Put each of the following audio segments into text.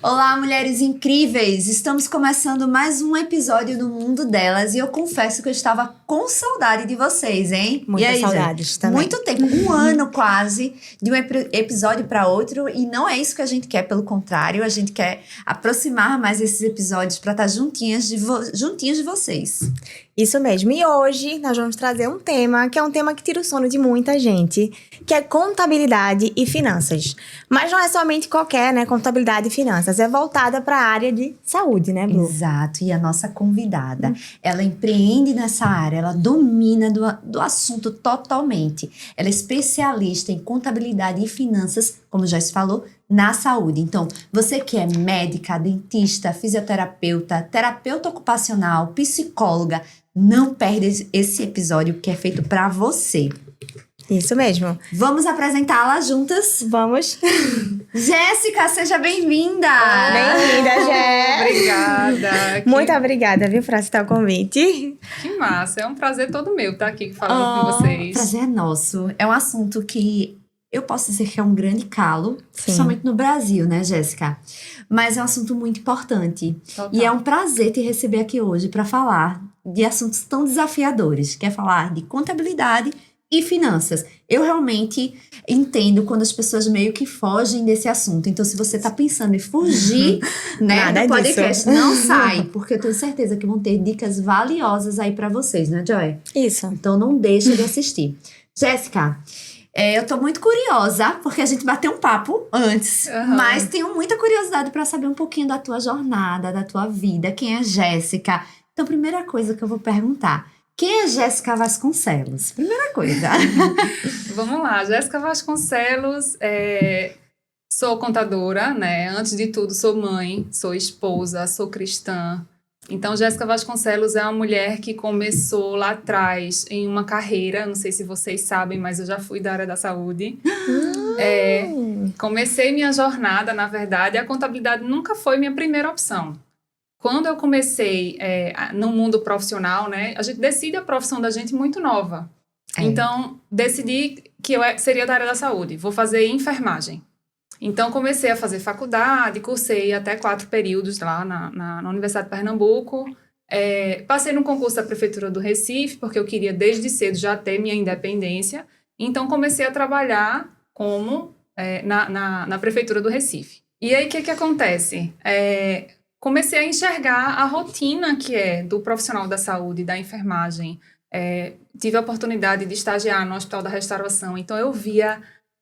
Olá, mulheres incríveis! Estamos começando mais um episódio do Mundo Delas e eu confesso que eu estava com saudade de vocês, hein? Muitas e aí, saudades gente? também. Muito tempo, um ano quase, de um episódio para outro, e não é isso que a gente quer, pelo contrário, a gente quer aproximar mais esses episódios para estar juntinhos de vocês. Isso mesmo. E hoje nós vamos trazer um tema que é um tema que tira o sono de muita gente, que é contabilidade e finanças. Mas não é somente qualquer, né? Contabilidade e finanças. É voltada para a área de saúde, né, Blu? Exato. E a nossa convidada, ela empreende nessa área, ela domina do assunto totalmente. Ela é especialista em contabilidade e finanças, como já se falou, na saúde. Então, você que é médica, dentista, fisioterapeuta, terapeuta ocupacional, psicóloga, não perde esse episódio que é feito para você. Isso mesmo. Vamos apresentá-la juntas? Vamos. Jéssica, seja bem-vinda! Bem-vinda, Jé. Obrigada. Muito obrigada, viu, por aceitar o convite. Que massa. É um prazer todo meu estar aqui falando com vocês. Prazer é nosso. É um assunto que eu posso dizer que é um grande calo, Sim. principalmente no Brasil, né, Jéssica? Mas é um assunto muito importante. Total. E é um prazer te receber aqui hoje para falar de assuntos tão desafiadores, que é falar de contabilidade e finanças. Eu realmente entendo quando as pessoas meio que fogem desse assunto. Então, se você tá pensando em fugir, né, Nada do podcast, disso. não sai, porque eu tenho certeza que vão ter dicas valiosas aí para vocês, né, Joy? Isso. Então, não deixa de assistir. Jéssica, eu tô muito curiosa, porque a gente bateu um papo antes, Aham. mas tenho muita curiosidade para saber um pouquinho da tua jornada, da tua vida, quem é Jéssica. Então, primeira coisa que eu vou perguntar, quem é Jéssica Vasconcelos? Primeira coisa. Vamos lá. Jéssica Vasconcelos, sou contadora, né? Antes de tudo, sou mãe, sou esposa, sou cristã. Então, Jéssica Vasconcelos é uma mulher que começou lá atrás em uma carreira, não sei se vocês sabem, mas eu já fui da área da saúde. Comecei minha jornada, na verdade, a contabilidade nunca foi minha primeira opção. Quando eu comecei no mundo profissional, né, a gente decide a profissão da gente muito nova. É. Então, decidi que eu seria da área da saúde, vou fazer enfermagem. Então, comecei a fazer faculdade, cursei até 4 períodos lá na Universidade de Pernambuco. Passei no concurso da Prefeitura do Recife, porque eu queria desde cedo já ter minha independência. Então, comecei a trabalhar na Prefeitura do Recife. E aí, o que acontece? Comecei a enxergar a rotina que é do profissional da saúde, da enfermagem. Tive a oportunidade de estagiar no Hospital da Restauração, então eu via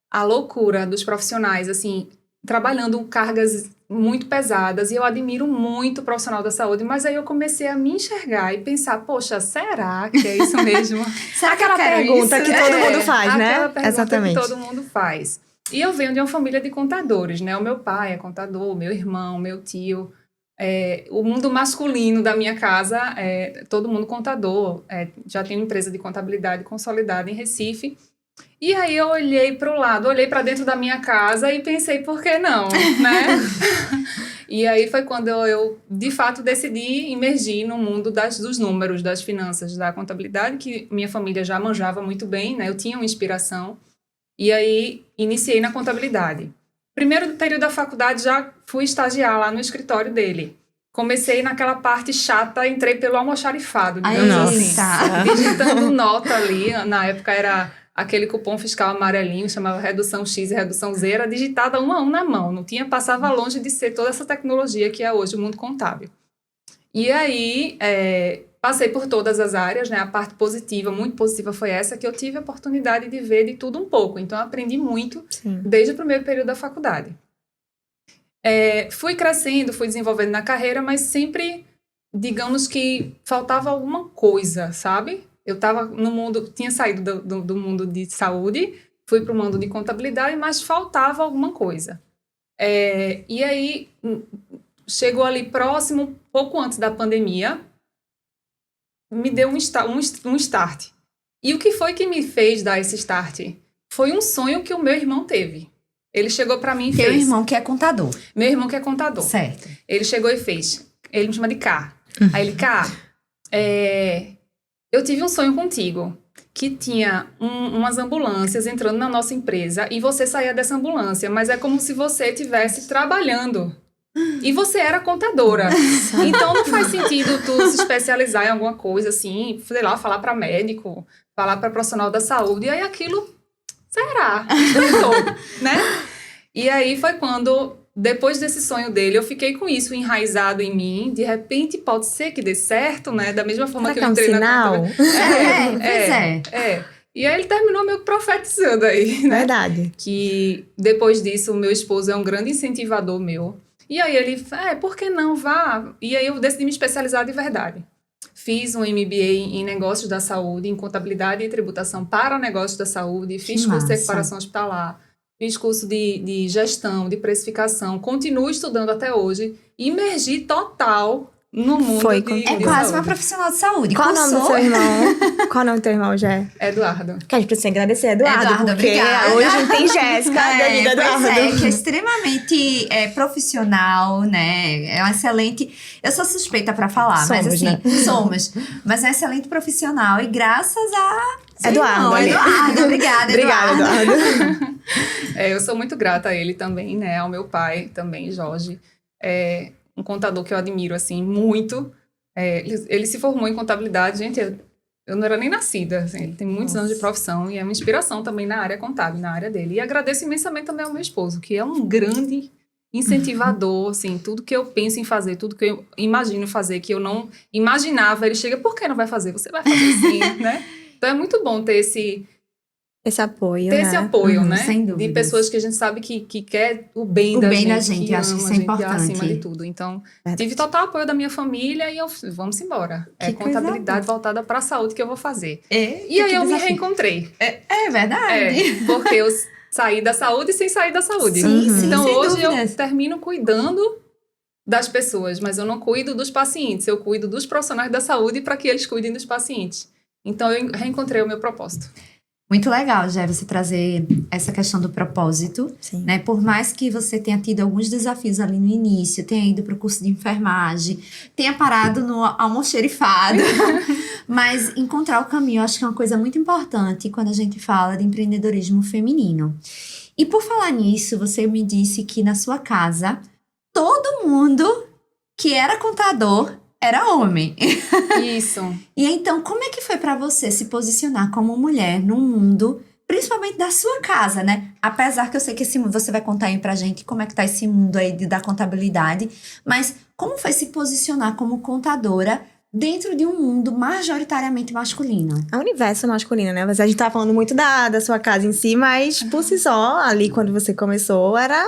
a loucura dos profissionais, assim, trabalhando cargas muito pesadas, e eu admiro muito o profissional da saúde, mas aí eu comecei a me enxergar e pensar, poxa, será que é isso mesmo? Será que eu Aquela quero pergunta isso? que todo mundo faz, né? Aquela pergunta Exatamente. que todo mundo faz. E eu venho de uma família de contadores, né? O meu pai é contador, meu irmão, meu tio. O mundo masculino da minha casa, todo mundo contador. Já tenho empresa de contabilidade consolidada em Recife. E aí eu olhei para o lado, olhei para dentro da minha casa e pensei, por que não, né? E aí foi quando eu de fato decidi imergir no mundo dos números, das finanças, da contabilidade, que minha família já manjava muito bem, né? Eu tinha uma inspiração. E aí iniciei na contabilidade. Primeiro período da faculdade já fui estagiar lá no escritório dele. Comecei naquela parte chata, entrei pelo almoxarifado, digamos assim. Nossa. Digitando nota ali, na época era aquele cupom fiscal amarelinho, chamava redução X e redução Z, era digitada um a um na mão, passava longe de ser toda essa tecnologia que é hoje o mundo contábil. E aí, passei por todas as áreas, né? A parte positiva, muito positiva foi essa, que eu tive a oportunidade de ver de tudo um pouco. Então, eu aprendi muito Sim. desde o primeiro período da faculdade. Fui crescendo, fui desenvolvendo na carreira, mas sempre, digamos que faltava alguma coisa, sabe? Eu estava no mundo, tinha saído do mundo de saúde, fui para o mundo de contabilidade, mas faltava alguma coisa. E aí, chegou ali próximo, pouco antes da pandemia, me deu um start. E o que foi que me fez dar esse start? Foi um sonho que o meu irmão teve. Ele chegou para mim e fez. Teu irmão que é contador. Meu irmão que é contador. Certo. Ele chegou e fez. Ele me chama de K. Aí ele, K, eu tive um sonho contigo, que tinha umas ambulâncias entrando na nossa empresa e você saía dessa ambulância, mas é como se você estivesse trabalhando E você era contadora. Então não faz sentido tu se especializar em alguma coisa assim, sei lá, falar para médico, falar para profissional da saúde, e aí aquilo, será? Espantou, né? E aí foi quando, depois desse sonho dele, eu fiquei com isso enraizado em mim. De repente pode ser que dê certo, né? Da mesma forma Será que eu entrei na Pois é. E aí ele terminou meio que profetizando aí, né? Verdade. Que depois disso o meu esposo é um grande incentivador meu. E aí ele, por que não, vá? E aí eu decidi me especializar de verdade. Fiz um MBA em negócios da saúde, em contabilidade e tributação para negócios da saúde, fiz curso de equiparação hospitalar, fiz curso de gestão, de precificação, continuo estudando até hoje, imergi total no mundo Foi de É de quase saúde. uma profissional de saúde. Qual o nome do seu irmão? Qual o nome do teu irmão, Jé? Eduardo. Que a gente precisa agradecer a Eduardo, porque obrigada. hoje a gente tem Jéssica da vida do Pois Eduardo. que é extremamente profissional, né? É uma excelente... Eu sou suspeita pra falar, mas Somos, assim, né? somos. Mas é um excelente profissional e graças a... seu Eduardo, irmão, ali. Eduardo, obrigada, Obrigada, Eduardo. Eu sou muito grata a ele também, né? Ao meu pai também, Jorge. É um contador que eu admiro, assim, muito. Ele se formou em contabilidade. Gente, eu não era nem nascida. Assim, ele tem muitos anos de profissão e é uma inspiração também na área contábil, na área dele. E agradeço imensamente também ao meu esposo, que é um grande incentivador, assim, tudo que eu penso em fazer, tudo que eu imagino fazer, que eu não imaginava, ele chega, por que não vai fazer? Você vai fazer sim, né? Então é muito bom ter esse Apoio, ter né? esse apoio, né? sem De dúvidas. pessoas que a gente sabe que quer o bem O da bem gente. da gente, que eu acho que ama isso é a gente importante. acima de tudo. Então, Verdade. tive total apoio da minha família e eu vamos embora. É Que coisa contabilidade voltada para a saúde que eu vou fazer. É, E aí que eu me desafio. reencontrei. É verdade. Porque eu saí da saúde sem sair da saúde. Sim, sim, Então, sem hoje dúvidas. eu termino cuidando das pessoas, mas eu não cuido dos pacientes. Eu cuido dos profissionais da saúde para que eles cuidem dos pacientes. Então, eu reencontrei o meu propósito. Muito legal, Jé, você trazer essa questão do propósito, Sim. né? Por mais que você tenha tido alguns desafios ali no início, tenha ido para o curso de enfermagem, tenha parado no almoxerifado, mas encontrar o caminho, eu acho que é uma coisa muito importante quando a gente fala de empreendedorismo feminino. E por falar nisso, você me disse que na sua casa, todo mundo que era contador era homem. Isso. E então, como é que foi pra você se posicionar como mulher num mundo, principalmente da sua casa, né? Apesar que eu sei que esse mundo, você vai contar aí pra gente como é que tá esse mundo aí da contabilidade, mas como foi se posicionar como contadora dentro de um mundo majoritariamente masculino? É um universo masculino, né? A gente tá falando muito da sua casa em si, mas por si só, ali quando você começou, era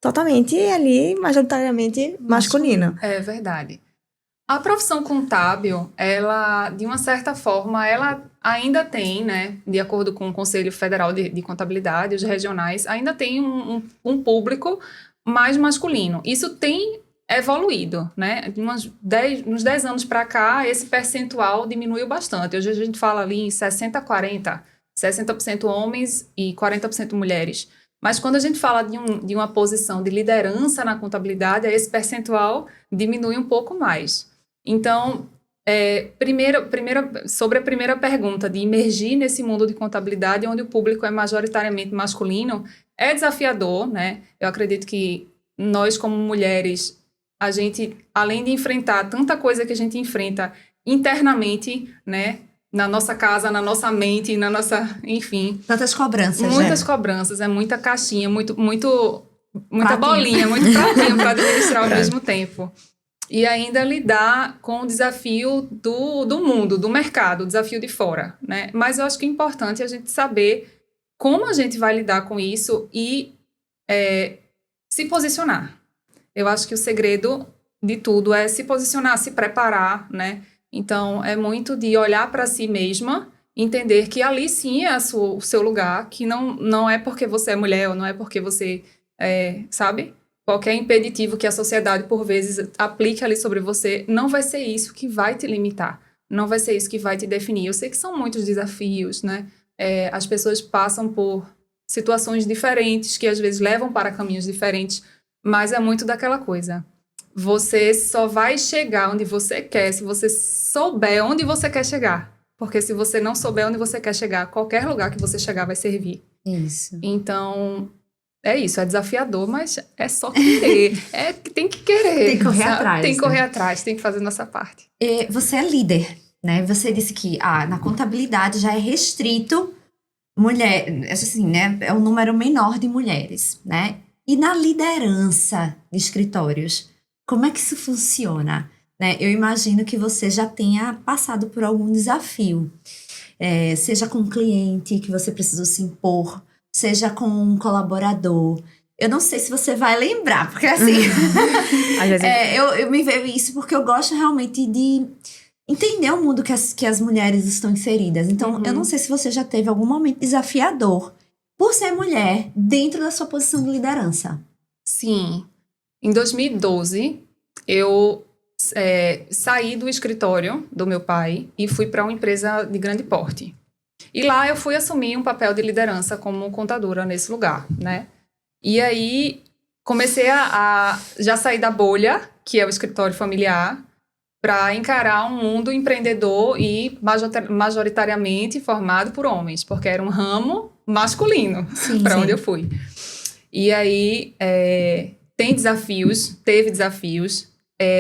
totalmente ali, majoritariamente masculino. É verdade. A profissão contábil, ela, de uma certa forma, ela ainda tem, né, de acordo com o Conselho Federal de Contabilidade, os regionais, ainda tem um público mais masculino. Isso tem evoluído, né? Uns 10 anos para cá, esse percentual diminuiu bastante. Hoje a gente fala ali em 60-40, 60% homens e 40% mulheres. Mas quando a gente fala de uma posição de liderança na contabilidade, esse percentual diminui um pouco mais. Então, sobre a primeira pergunta, de imergir nesse mundo de contabilidade, onde o público é majoritariamente masculino, é desafiador, né? Eu acredito que nós, como mulheres, a gente, além de enfrentar tanta coisa que a gente enfrenta internamente, né? Na nossa casa, na nossa mente, na nossa... Enfim. Tantas cobranças, Muitas né? cobranças, é muita caixinha, muita Pratinho. bolinha, muito pratinho para administrar ao mesmo tempo. E ainda lidar com o desafio do mundo, do mercado, o desafio de fora, né? Mas eu acho que é importante a gente saber como a gente vai lidar com isso e se posicionar. Eu acho que o segredo de tudo é se posicionar, se preparar, né? Então, é muito de olhar para si mesma, entender que ali sim é o seu lugar, que não é porque você é mulher ou não é porque você, sabe? Qualquer impeditivo que a sociedade, por vezes, aplique ali sobre você, não vai ser isso que vai te limitar. Não vai ser isso que vai te definir. Eu sei que são muitos desafios, né? As pessoas passam por situações diferentes, que às vezes levam para caminhos diferentes, mas é muito daquela coisa. Você só vai chegar onde você quer se você souber onde você quer chegar. Porque se você não souber onde você quer chegar, qualquer lugar que você chegar vai servir. Isso. Então... é isso, é desafiador, mas é só querer. Tem que querer. Tem que correr sabe? atrás, Tem que né? correr atrás, tem que fazer nossa parte. Você é líder, né? Você disse que na contabilidade já é restrito mulher, assim, né? É um número menor de mulheres, né? E na liderança de escritórios, como é que isso funciona? Né? Eu imagino que você já tenha passado por algum desafio, seja com um cliente que você precisou se impor, seja com um colaborador. Eu não sei se você vai lembrar, porque assim, Às vezes eu me vejo isso porque eu gosto realmente de entender o mundo que as mulheres estão inseridas. Então, eu não sei se você já teve algum momento desafiador por ser mulher dentro da sua posição de liderança. Sim. Em 2012, eu saí do escritório do meu pai e fui para uma empresa de grande porte. E lá eu fui assumir um papel de liderança como contadora nesse lugar, né? E aí comecei a já sair da bolha, que é o escritório familiar, para encarar um mundo empreendedor e majoritariamente formado por homens, porque era um ramo masculino para onde eu fui. E aí teve desafios.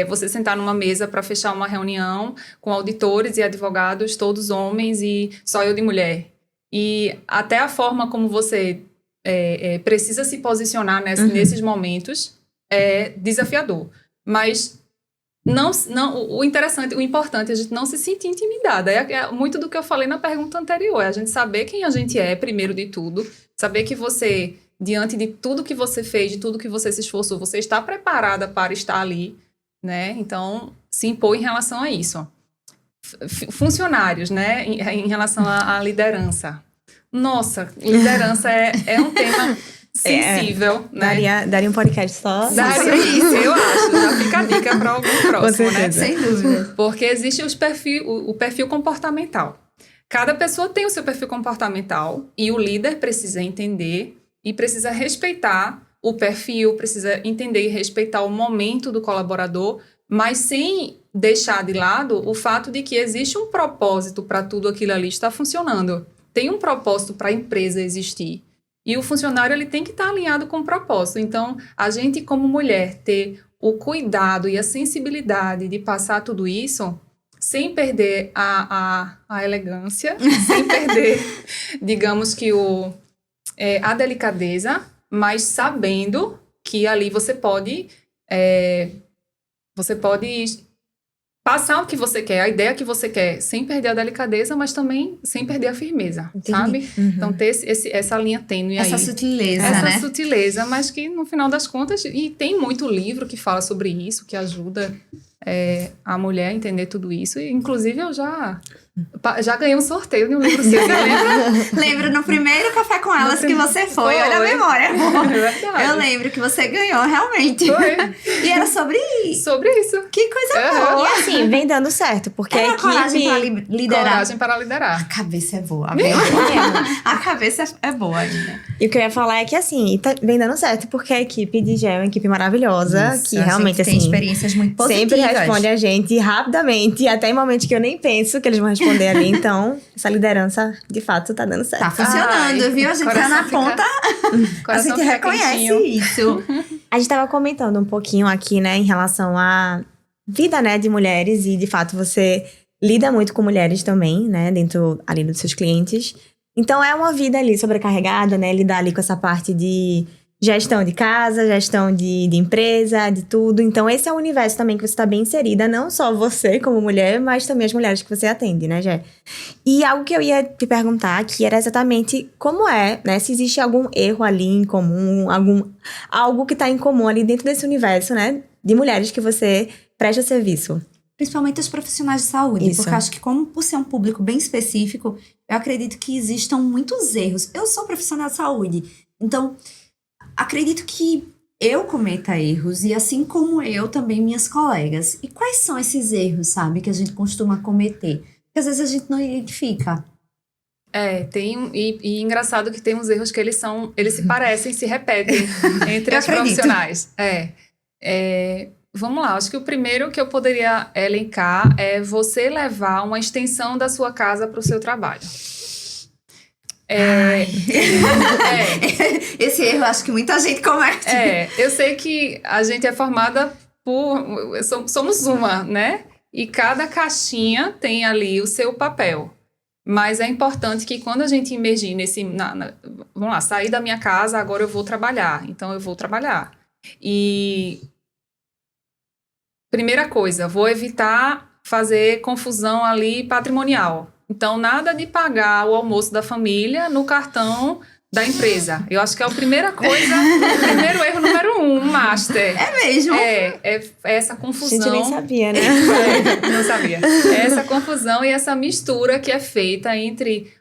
Você sentar numa mesa para fechar uma reunião com auditores e advogados, todos homens e só eu de mulher. E até a forma como você precisa se posicionar nesses momentos é desafiador. Mas o importante é a gente não se sentir intimidada. É muito do que eu falei na pergunta anterior. É a gente saber quem a gente é, primeiro de tudo. Saber que você, diante de tudo que você fez, de tudo que você se esforçou, você está preparada para estar ali, né? Então, se impor em relação a isso. Funcionários, né? Em relação à liderança. Nossa, liderança é um tema sensível, né? Daria um podcast só. Daria isso, eu acho. Já fica a dica para algum próximo, né? Sem dúvida. Porque existe o perfil comportamental. Cada pessoa tem o seu perfil comportamental e o líder precisa entender e precisa respeitar o perfil, precisa entender e respeitar o momento do colaborador, mas sem deixar de lado o fato de que existe um propósito para tudo aquilo ali estar funcionando. Tem um propósito para a empresa existir. E o funcionário ele tem que estar alinhado com o propósito. Então, a gente, como mulher, ter o cuidado e a sensibilidade de passar tudo isso sem perder a elegância, sem perder, digamos que a delicadeza, mas sabendo que ali você pode passar o que você quer, a ideia que você quer, sem perder a delicadeza, mas também sem perder a firmeza, sabe? Então, ter essa linha tênue aí. Essa sutileza, essa né? sutileza, mas que no final das contas, e tem muito livro que fala sobre isso, que ajuda a mulher a entender tudo isso. E, inclusive, eu já ganhei um sorteio de um livro seu, lembra? Lembro no primeiro Café com Elas que você foi. Olha a memória, amor. Eu lembro que você ganhou, realmente. Foi. E era sobre isso. Que coisa boa. E assim, vem dando certo, porque Era a coragem para equipe... liderar. Coragem para liderar. A cabeça é boa, viu? A cabeça é boa, Adina. E o que eu ia falar é que assim, vem dando certo, porque a equipe de Gel é uma equipe maravilhosa, Isso, que a realmente gente tem assim, experiências muito positivas. sempre responde a gente rapidamente, até em momentos que eu nem penso que eles vão responder ali. Então, essa liderança, de fato, tá dando certo. Tá funcionando, viu? A gente tá na ponta, a gente reconhece isso. A gente tava comentando um pouquinho aqui, né, em relação à vida, né, de mulheres. E, de fato, você lida muito com mulheres também, né, dentro ali dos seus clientes. Então, é uma vida ali sobrecarregada, né, lidar ali com essa parte de gestão de casa, gestão de empresa, de tudo. Então, esse é o universo também que você está bem inserida. Não só você como mulher, mas também as mulheres que você atende, né, Gé? E algo que eu ia te perguntar aqui era exatamente como né? Se existe algum erro ali em comum, algo que está em comum ali dentro desse universo, né? De mulheres que você presta serviço. Principalmente os profissionais de saúde. Isso. Porque eu acho que como por ser um público bem específico, eu acredito que existam muitos erros. Eu sou profissional de saúde, então acredito que eu cometa erros e assim como eu, também minhas colegas. E quais são esses erros, sabe, que a gente costuma cometer? Porque às vezes a gente não identifica. E engraçado que tem uns erros que eles se parecem, se repetem entre os profissionais. Vamos lá, acho que o primeiro que eu poderia elencar é você levar uma extensão da sua casa para o seu trabalho. Esse erro acho que muita gente comete. Eu sei que a gente é formada somos uma, né? E cada caixinha tem ali o seu papel. Mas é importante que quando a gente imergir vamos lá, sair da minha casa, agora eu vou trabalhar. Então, eu vou trabalhar. E primeira coisa, vou evitar fazer confusão ali patrimonial. Então, nada de pagar o almoço da família no cartão da empresa. Eu acho que é a primeira coisa, o primeiro erro número 1, master. É mesmo? É essa confusão. A gente nem sabia, né? Não sabia. É essa confusão e essa mistura que é feita entre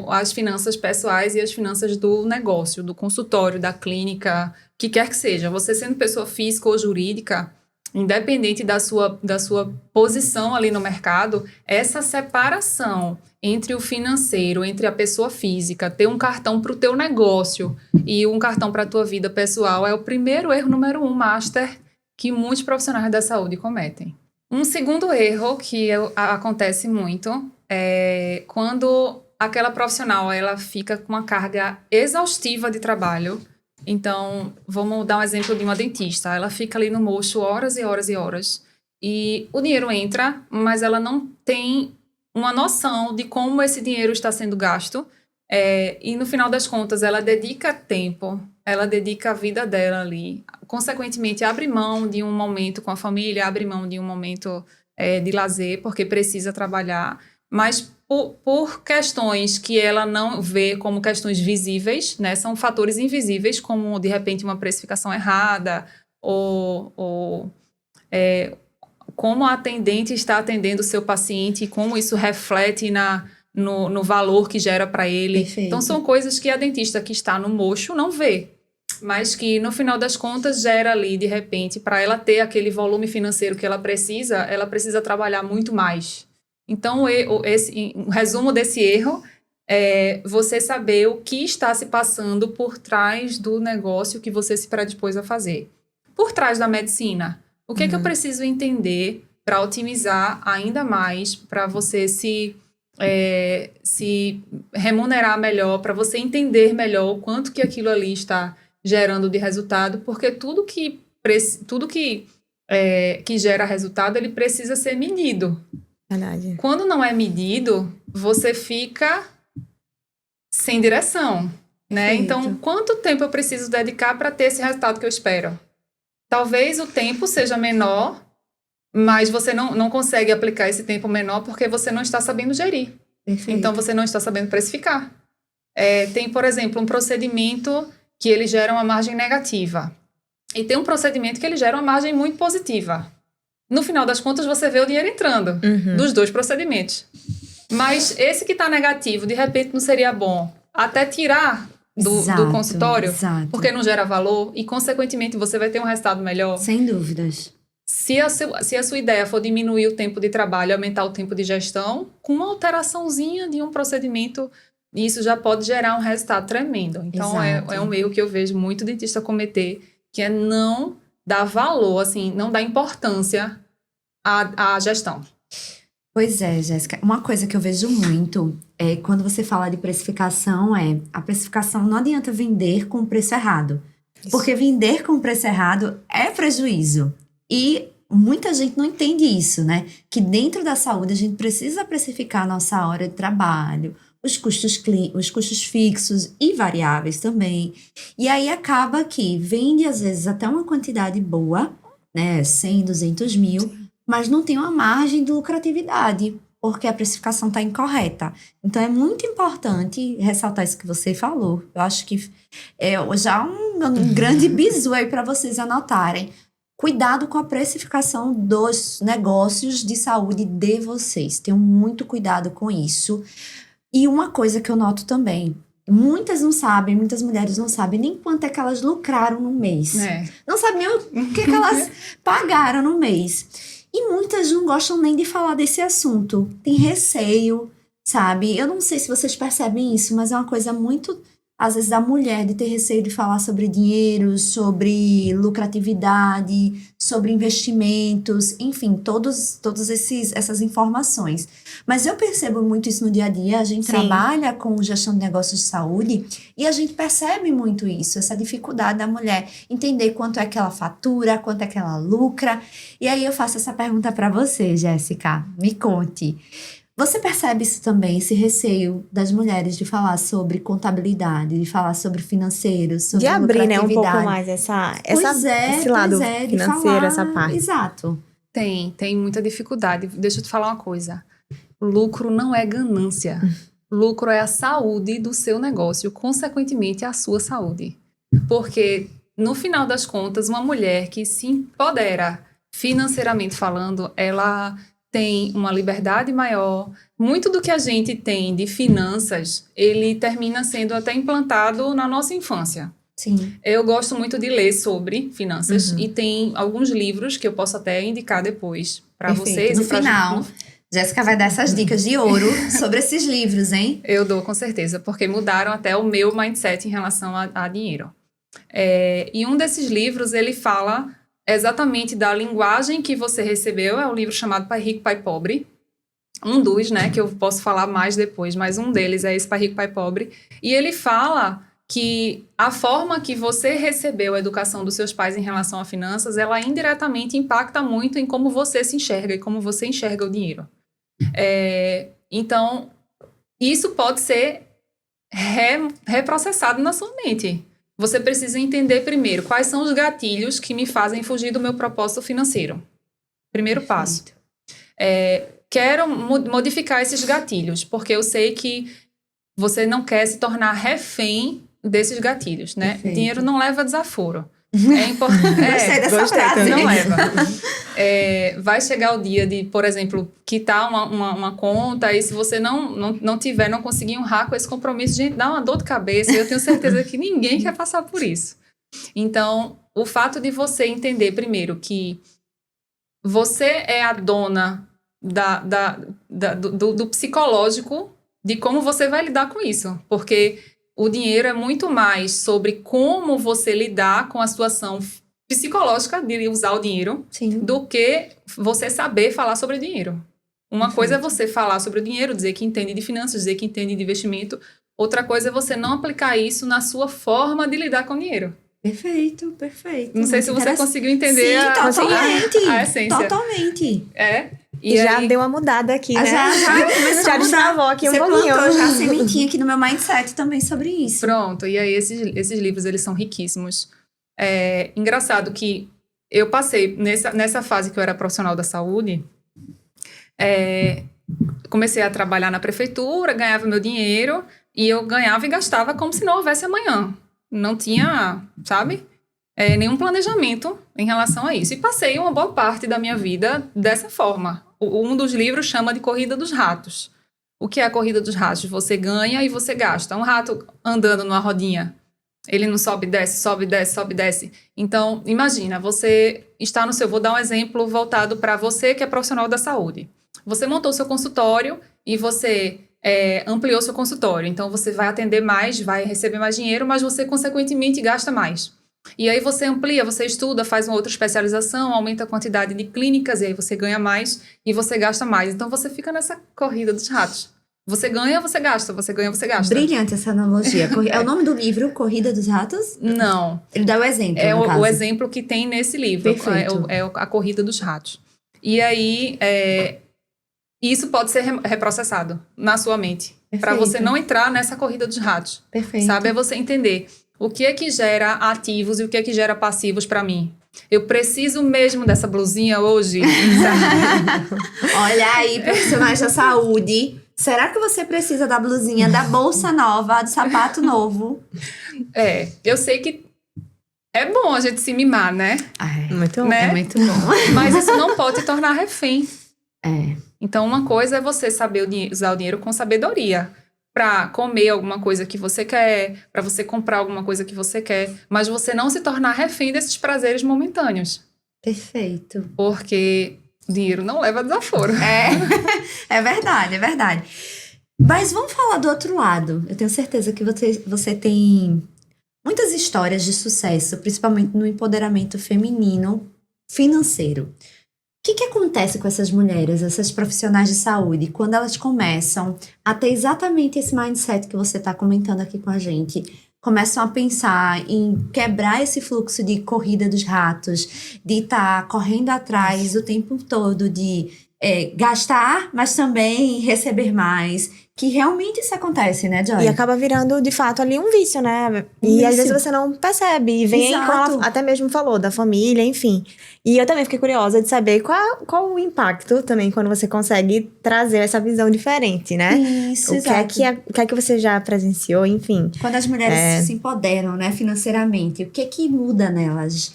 as finanças pessoais e as finanças do negócio, do consultório, da clínica, que quer que seja. Você sendo pessoa física ou jurídica, independente da sua posição ali no mercado, essa separação entre o financeiro, entre a pessoa física, ter um cartão para o teu negócio e um cartão para a tua vida pessoal é o primeiro erro número 1, master, que muitos profissionais da saúde cometem. Um segundo erro que acontece muito é quando aquela profissional ela fica com uma carga exaustiva de trabalho. Então, vamos dar um exemplo de uma dentista. Ela fica ali no mocho horas e horas e horas. E o dinheiro entra, mas ela não tem uma noção de como esse dinheiro está sendo gasto. E no final das contas, ela dedica tempo, ela dedica a vida dela ali. Consequentemente, abre mão de um momento com a família, abre mão de um momento de lazer, porque precisa trabalhar. Mas por questões que ela não vê como questões visíveis, né? São fatores invisíveis, como, de repente, uma precificação errada ou como a atendente está atendendo o seu paciente e como isso reflete no valor que gera para ele. Perfeito. Então, são coisas que a dentista que está no mocho não vê, mas que, no final das contas, gera ali, de repente, para ela ter aquele volume financeiro que ela precisa trabalhar muito mais. Então, o resumo desse erro é você saber o que está se passando por trás do negócio que você se predispôs a fazer. Por trás da medicina, o que é que eu preciso entender para otimizar ainda mais, para você se remunerar melhor, para você entender melhor o quanto que aquilo ali está gerando de resultado, porque tudo que gera resultado, ele precisa ser medido. Verdade. Quando não é medido, você fica sem direção, né? Perfeito. Então, quanto tempo eu preciso dedicar para ter esse resultado que eu espero? Talvez o tempo seja menor, mas você não consegue aplicar esse tempo menor porque você não está sabendo gerir. Perfeito. Então, você não está sabendo precificar. Tem, por exemplo, um procedimento que ele gera uma margem negativa. E tem um procedimento que ele gera uma margem muito positiva. No final das contas, você vê o dinheiro entrando dos dois procedimentos. Mas esse que está negativo, de repente, não seria bom até tirar do consultório, exato. porque não gera valor e, consequentemente, você vai ter um resultado melhor. Sem dúvidas. Se a sua ideia for diminuir o tempo de trabalho, aumentar o tempo de gestão, com uma alteraçãozinha de um procedimento, isso já pode gerar um resultado tremendo. Então, é um erro que eu vejo muito dentista cometer, que é não dar valor, assim, não dar importância à gestão. Pois é, Jéssica. Uma coisa que eu vejo muito é quando você fala de precificação, a precificação não adianta vender com o preço errado. Isso. Porque vender com o preço errado é prejuízo. E muita gente não entende isso, né? Que dentro da saúde a gente precisa precificar a nossa hora de trabalho, os custos fixos e variáveis também. E aí acaba que vende, às vezes, até uma quantidade boa, né? 100, 200 mil, mas não tem uma margem de lucratividade, porque a precificação está incorreta. Então, é muito importante ressaltar isso que você falou. Eu acho que é já um grande bizu aí para vocês anotarem. Cuidado com a precificação dos negócios de saúde de vocês. Tenham muito cuidado com isso. E uma coisa que eu noto também, muitas mulheres não sabem nem quanto é que elas lucraram no mês. Não sabem nem o que elas pagaram no mês. E muitas não gostam nem de falar desse assunto. Tem receio, sabe? Eu não sei se vocês percebem isso, mas é uma coisa muito, às vezes, da mulher de ter receio de falar sobre dinheiro, sobre lucratividade, sobre investimentos, enfim, todas essas informações. Mas eu percebo muito isso no dia a dia. A gente Sim. trabalha com gestão de negócios de saúde e a gente percebe muito isso, essa dificuldade da mulher entender quanto é que ela fatura, quanto é que ela lucra. E aí eu faço essa pergunta para você, Jéssica. Me conte. Você percebe isso também, esse receio das mulheres de falar sobre contabilidade, de falar sobre financeiro, sobre De abrir, né, um pouco lucratividade? mais Esse lado de financeiro, falar, essa parte. Exato. Tem muita dificuldade. Deixa eu te falar uma coisa. Lucro não é ganância. Lucro é a saúde do seu negócio, consequentemente a sua saúde. Porque, no final das contas, uma mulher que se empodera financeiramente falando, ela tem uma liberdade maior. Muito do que a gente tem de finanças, ele termina sendo até implantado na nossa infância. Sim. Eu gosto muito de ler sobre finanças Uhum. e tem alguns livros que eu posso até indicar depois para Perfeito. vocês. No e pra final, Jéssica vai dar essas dicas de ouro sobre esses livros, hein? Eu dou com certeza, porque mudaram até o meu mindset em relação a dinheiro. E um desses livros, ele fala exatamente da linguagem que você recebeu. É um livro chamado Pai Rico, Pai Pobre. Um dos, né, que eu posso falar mais depois, mas um deles é esse Pai Rico, Pai Pobre. E ele fala que a forma que você recebeu a educação dos seus pais em relação a finanças, ela indiretamente impacta muito em como você se enxerga e como você enxerga o dinheiro. Então, isso pode ser reprocessado na sua mente. Você precisa entender primeiro quais são os gatilhos que me fazem fugir do meu propósito financeiro. Primeiro passo. Quero modificar esses gatilhos, porque eu sei que você não quer se tornar refém desses gatilhos, né? Perfeito. Dinheiro não leva desaforo. É importante. Gostei dessa frase. Não leva. Vai chegar o dia de, por exemplo, quitar uma conta e se você não conseguir honrar com esse compromisso, gente, dá uma dor de cabeça. E eu tenho certeza que ninguém quer passar por isso. Então, o fato de você entender primeiro que você é a dona do psicológico de como você vai lidar com isso. Porque o dinheiro é muito mais sobre como você lidar com a situação psicológica de usar o dinheiro. Sim. Do que você saber falar sobre dinheiro. Uma coisa é você falar sobre o dinheiro, dizer que entende de finanças, dizer que entende de investimento. Outra coisa é você não aplicar isso na sua forma de lidar com o dinheiro. Perfeito. Não sei se você conseguiu entender a essência. Totalmente. E já aí, deu uma mudada aqui, né? Já começou Já a mudar. destravou aqui um Você pouquinho. plantou já a sementinha aqui no meu mindset também sobre isso. Pronto. E aí, esses livros, eles são riquíssimos. Engraçado que eu passei, nessa fase que eu era profissional da saúde, comecei a trabalhar na prefeitura, ganhava meu dinheiro, e eu ganhava e gastava como se não houvesse amanhã. Não tinha, sabe, nenhum planejamento em relação a isso. E passei uma boa parte da minha vida dessa forma. Um dos livros chama de Corrida dos Ratos. O que é a Corrida dos Ratos? Você ganha e você gasta. Um rato andando numa rodinha, ele não sobe, desce, sobe, desce, sobe, desce. Então, imagina, você está no seu... Vou dar um exemplo voltado para você que é profissional da saúde. Você montou seu consultório e você ampliou seu consultório. Então, você vai atender mais, vai receber mais dinheiro, mas você, consequentemente, gasta mais. E aí você amplia, você estuda, faz uma outra especialização, aumenta a quantidade de clínicas, e aí você ganha mais e você gasta mais. Então, você fica nessa corrida dos ratos. Você ganha, você gasta. Você ganha, você gasta. Brilhante essa analogia. É o nome do livro, Corrida dos Ratos? Não. Ele dá o exemplo, É no caso. o exemplo que tem nesse livro. Perfeito. É a Corrida dos Ratos. E aí, isso pode ser reprocessado na sua mente. Para você não entrar nessa corrida dos ratos. Perfeito. Sabe? É você entender o que é que gera ativos e o que é que gera passivos para mim. Eu preciso mesmo dessa blusinha hoje. Olha aí, profissionais da saúde. Será que você precisa da blusinha, da bolsa nova, do sapato novo? Eu sei que é bom a gente se mimar, né? Muito bom. Né? É muito bom. Mas isso não pode te tornar refém. É. Então, uma coisa é você saber usar o dinheiro com sabedoria. Para comer alguma coisa que você quer, para você comprar alguma coisa que você quer, mas você não se tornar refém desses prazeres momentâneos. Perfeito. Porque dinheiro não leva desaforo. É verdade, é verdade. Mas vamos falar do outro lado. Eu tenho certeza que você tem muitas histórias de sucesso, principalmente no empoderamento feminino financeiro. O que acontece com essas mulheres, essas profissionais de saúde, quando elas começam a ter exatamente esse mindset que você está comentando aqui com a gente? Começam a pensar em quebrar esse fluxo de corrida dos ratos, de estar correndo atrás o tempo todo, de gastar, mas também receber mais. Que realmente isso acontece, né, Joy? E acaba virando, de fato, ali um vício, né? E às vezes você não percebe. E vem, como ela até mesmo falou, da família, enfim. E eu também fiquei curiosa de saber qual o impacto também quando você consegue trazer essa visão diferente, né? Isso, o que é que você já presenciou, enfim. Quando as mulheres se empoderam, né, financeiramente, o que muda nelas?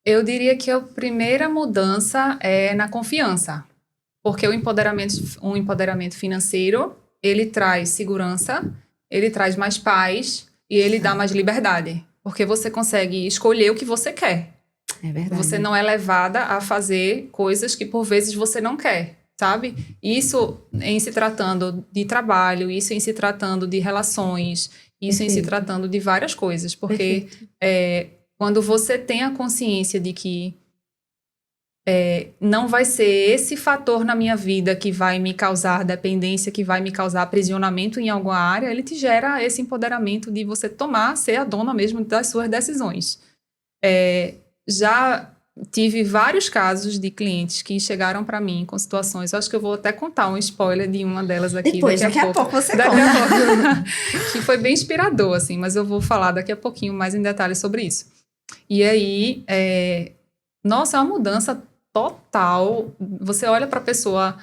Eu diria que a primeira mudança é na confiança. Porque o empoderamento financeiro, ele traz segurança, ele traz mais paz e ele dá mais liberdade. Porque você consegue escolher o que você quer. É verdade. Você não é levada a fazer coisas que por vezes você não quer, sabe? Isso em se tratando de trabalho, isso em se tratando de relações, isso em se tratando de várias coisas. Porque quando você tem a consciência de que não vai ser esse fator na minha vida que vai me causar dependência, que vai me causar aprisionamento em alguma área, ele te gera esse empoderamento de você ser a dona mesmo das suas decisões. Já tive vários casos de clientes que chegaram para mim com situações, eu acho que eu vou até contar um spoiler de uma delas aqui. Depois, daqui a pouco você conta. conta. Que foi bem inspirador, assim, mas eu vou falar daqui a pouquinho mais em detalhes sobre isso. E aí, nossa, é uma mudança total. Você olha para a pessoa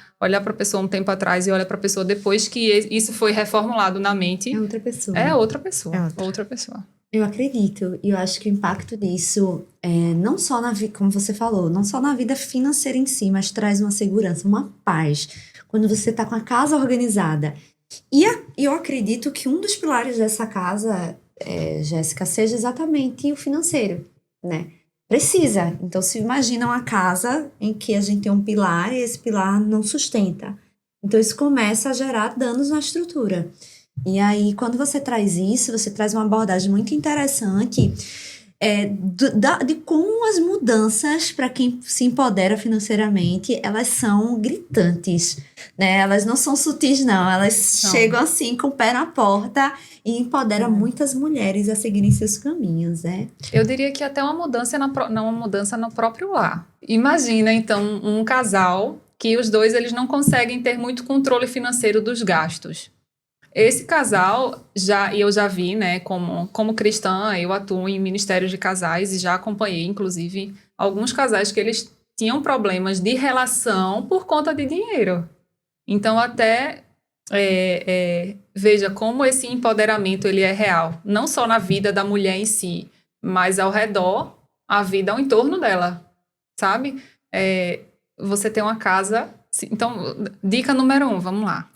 um tempo atrás e olha para a pessoa depois que isso foi reformulado na mente. É outra pessoa. É outra pessoa. Outra pessoa. Eu acredito. E eu acho que o impacto disso não só na vida, como você falou, não só na vida financeira em si, mas traz uma segurança, uma paz. Quando você está com a casa organizada. E eu acredito que um dos pilares dessa casa, Jéssica, seja exatamente o financeiro, né? Precisa. Então, se imagina uma casa em que a gente tem um pilar e esse pilar não sustenta. Então, isso começa a gerar danos na estrutura. E aí, quando você traz isso, você traz uma abordagem muito interessante de como as mudanças para quem se empodera financeiramente, elas são gritantes, né? Elas não são sutis, não. Elas chegam assim com o pé na porta e empoderam muitas mulheres a seguirem seus caminhos, né? Eu diria que até uma mudança no próprio lar. Imagina, então, um casal que os dois eles não conseguem ter muito controle financeiro dos gastos. Esse casal, eu já vi, né, como cristã, eu atuo em ministérios de casais e já acompanhei, inclusive, alguns casais que eles tinham problemas de relação por conta de dinheiro. Então, até veja como esse empoderamento ele é real, não só na vida da mulher em si, mas ao redor, a vida ao entorno dela, sabe? Você tem uma casa... Então, dica número 1, vamos lá.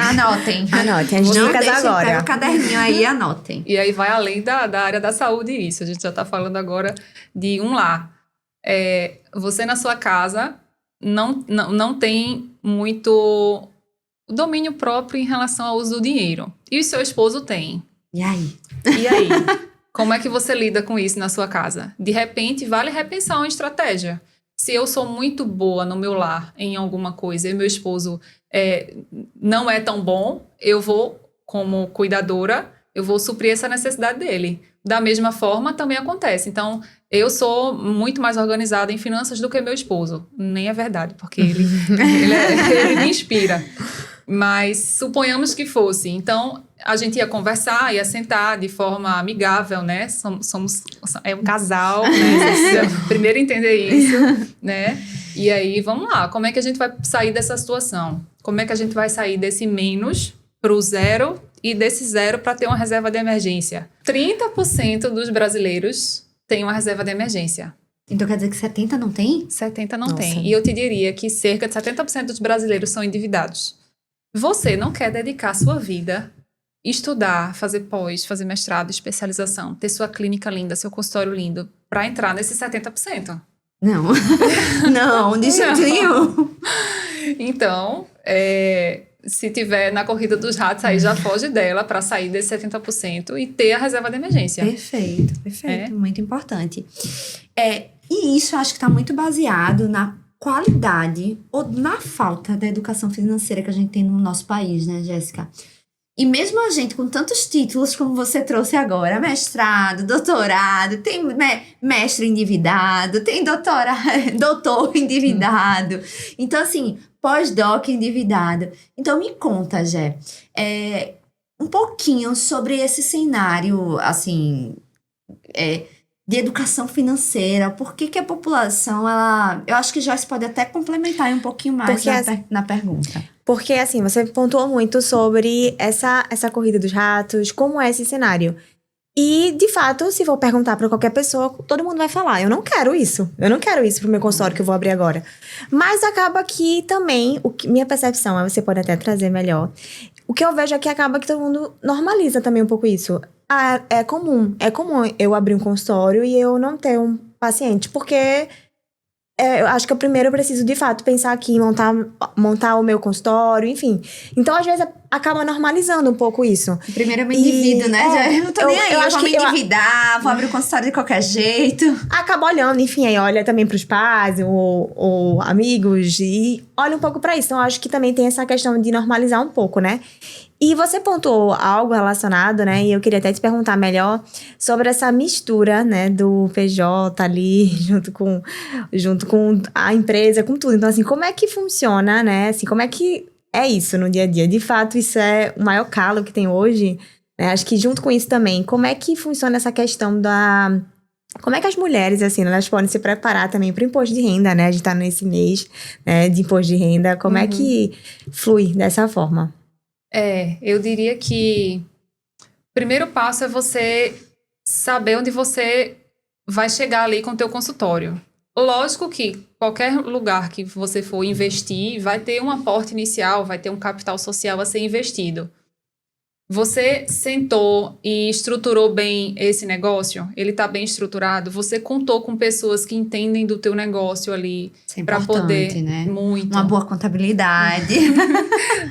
Anotem as dicas agora. Pega o caderninho aí e anotem. E aí vai além da área da saúde isso. A gente já está falando agora de um lar. Você na sua casa não tem muito domínio próprio em relação ao uso do dinheiro. E o seu esposo tem. E aí? Como é que você lida com isso na sua casa? De repente, vale repensar uma estratégia. Se eu sou muito boa no meu lar em alguma coisa e meu esposo não é tão bom, eu vou, como cuidadora, eu vou suprir essa necessidade dele. Da mesma forma, também acontece. Então, eu sou muito mais organizada em finanças do que meu esposo. Nem é verdade, porque ele me inspira. Mas suponhamos que fosse. Então, a gente ia conversar, ia sentar de forma amigável, né? É um casal, né? Você precisa primeiro entender isso, né? E aí, vamos lá. Como é que a gente vai sair dessa situação? Como é que a gente vai sair desse menos para o zero e desse zero para ter uma reserva de emergência? 30% dos brasileiros têm uma reserva de emergência. Então quer dizer que 70 não tem? 70 não tem. E eu te diria que cerca de 70% dos brasileiros são endividados. Você não quer dedicar sua vida, estudar, fazer pós, fazer mestrado, especialização, ter sua clínica linda, seu consultório lindo, para entrar nesses 70%? Não, de jeito nenhum. Então, se tiver na corrida dos ratos, aí já foge dela para sair desse 70% e ter a reserva de emergência. Perfeito. Muito importante. E isso eu acho que está muito baseado na qualidade ou na falta da educação financeira que a gente tem no nosso país, né, Jéssica? E mesmo a gente com tantos títulos como você trouxe agora, mestrado, doutorado, tem mestre endividado, tem doutor endividado. Então, assim, pós-doc endividado. Então, me conta, Jé, um pouquinho sobre esse cenário, assim, de educação financeira. Por que a população, eu acho que Joyce pode até complementar um pouquinho mais na pergunta. Porque, assim, você pontuou muito sobre essa corrida dos ratos, como é esse cenário. E, de fato, se for perguntar para qualquer pessoa, todo mundo vai falar, eu não quero isso pro meu consultório que eu vou abrir agora. Mas acaba que também, minha percepção, você pode até trazer melhor, o que eu vejo é que acaba que todo mundo normaliza também um pouco isso. É comum eu abrir um consultório e eu não ter um paciente, porque... eu acho que primeiro eu preciso, de fato, pensar aqui em montar o meu consultório, enfim. Então, às vezes, acaba normalizando um pouco isso. Primeiro eu me endivido, né? Eu não tô nem aí, eu vou me endividar, vou abrir o consultório de qualquer jeito. Acaba olhando, enfim, aí olha também pros pais ou amigos e olha um pouco pra isso. Então, eu acho que também tem essa questão de normalizar um pouco, né? E você pontuou algo relacionado, né? E eu queria até te perguntar melhor sobre essa mistura, né? Do PJ ali, junto com a empresa, com tudo. Então, assim, como é que funciona, né? Assim, como é que é isso no dia a dia? De fato, isso é o maior calo que tem hoje, né? Acho que junto com isso também, como é que funciona essa questão da... Como é que as mulheres, assim, elas podem se preparar também para o imposto de renda, né? A gente tá nesse mês, né, de imposto de renda. Como é que flui dessa forma? Eu diria que o primeiro passo é você saber onde você vai chegar ali com o teu consultório. Lógico que qualquer lugar que você for investir vai ter um aporte inicial, vai ter um capital social a ser investido. Você sentou e estruturou bem esse negócio? Ele está bem estruturado? Você contou com pessoas que entendem do teu negócio ali para poder, né? Muito. Uma boa contabilidade.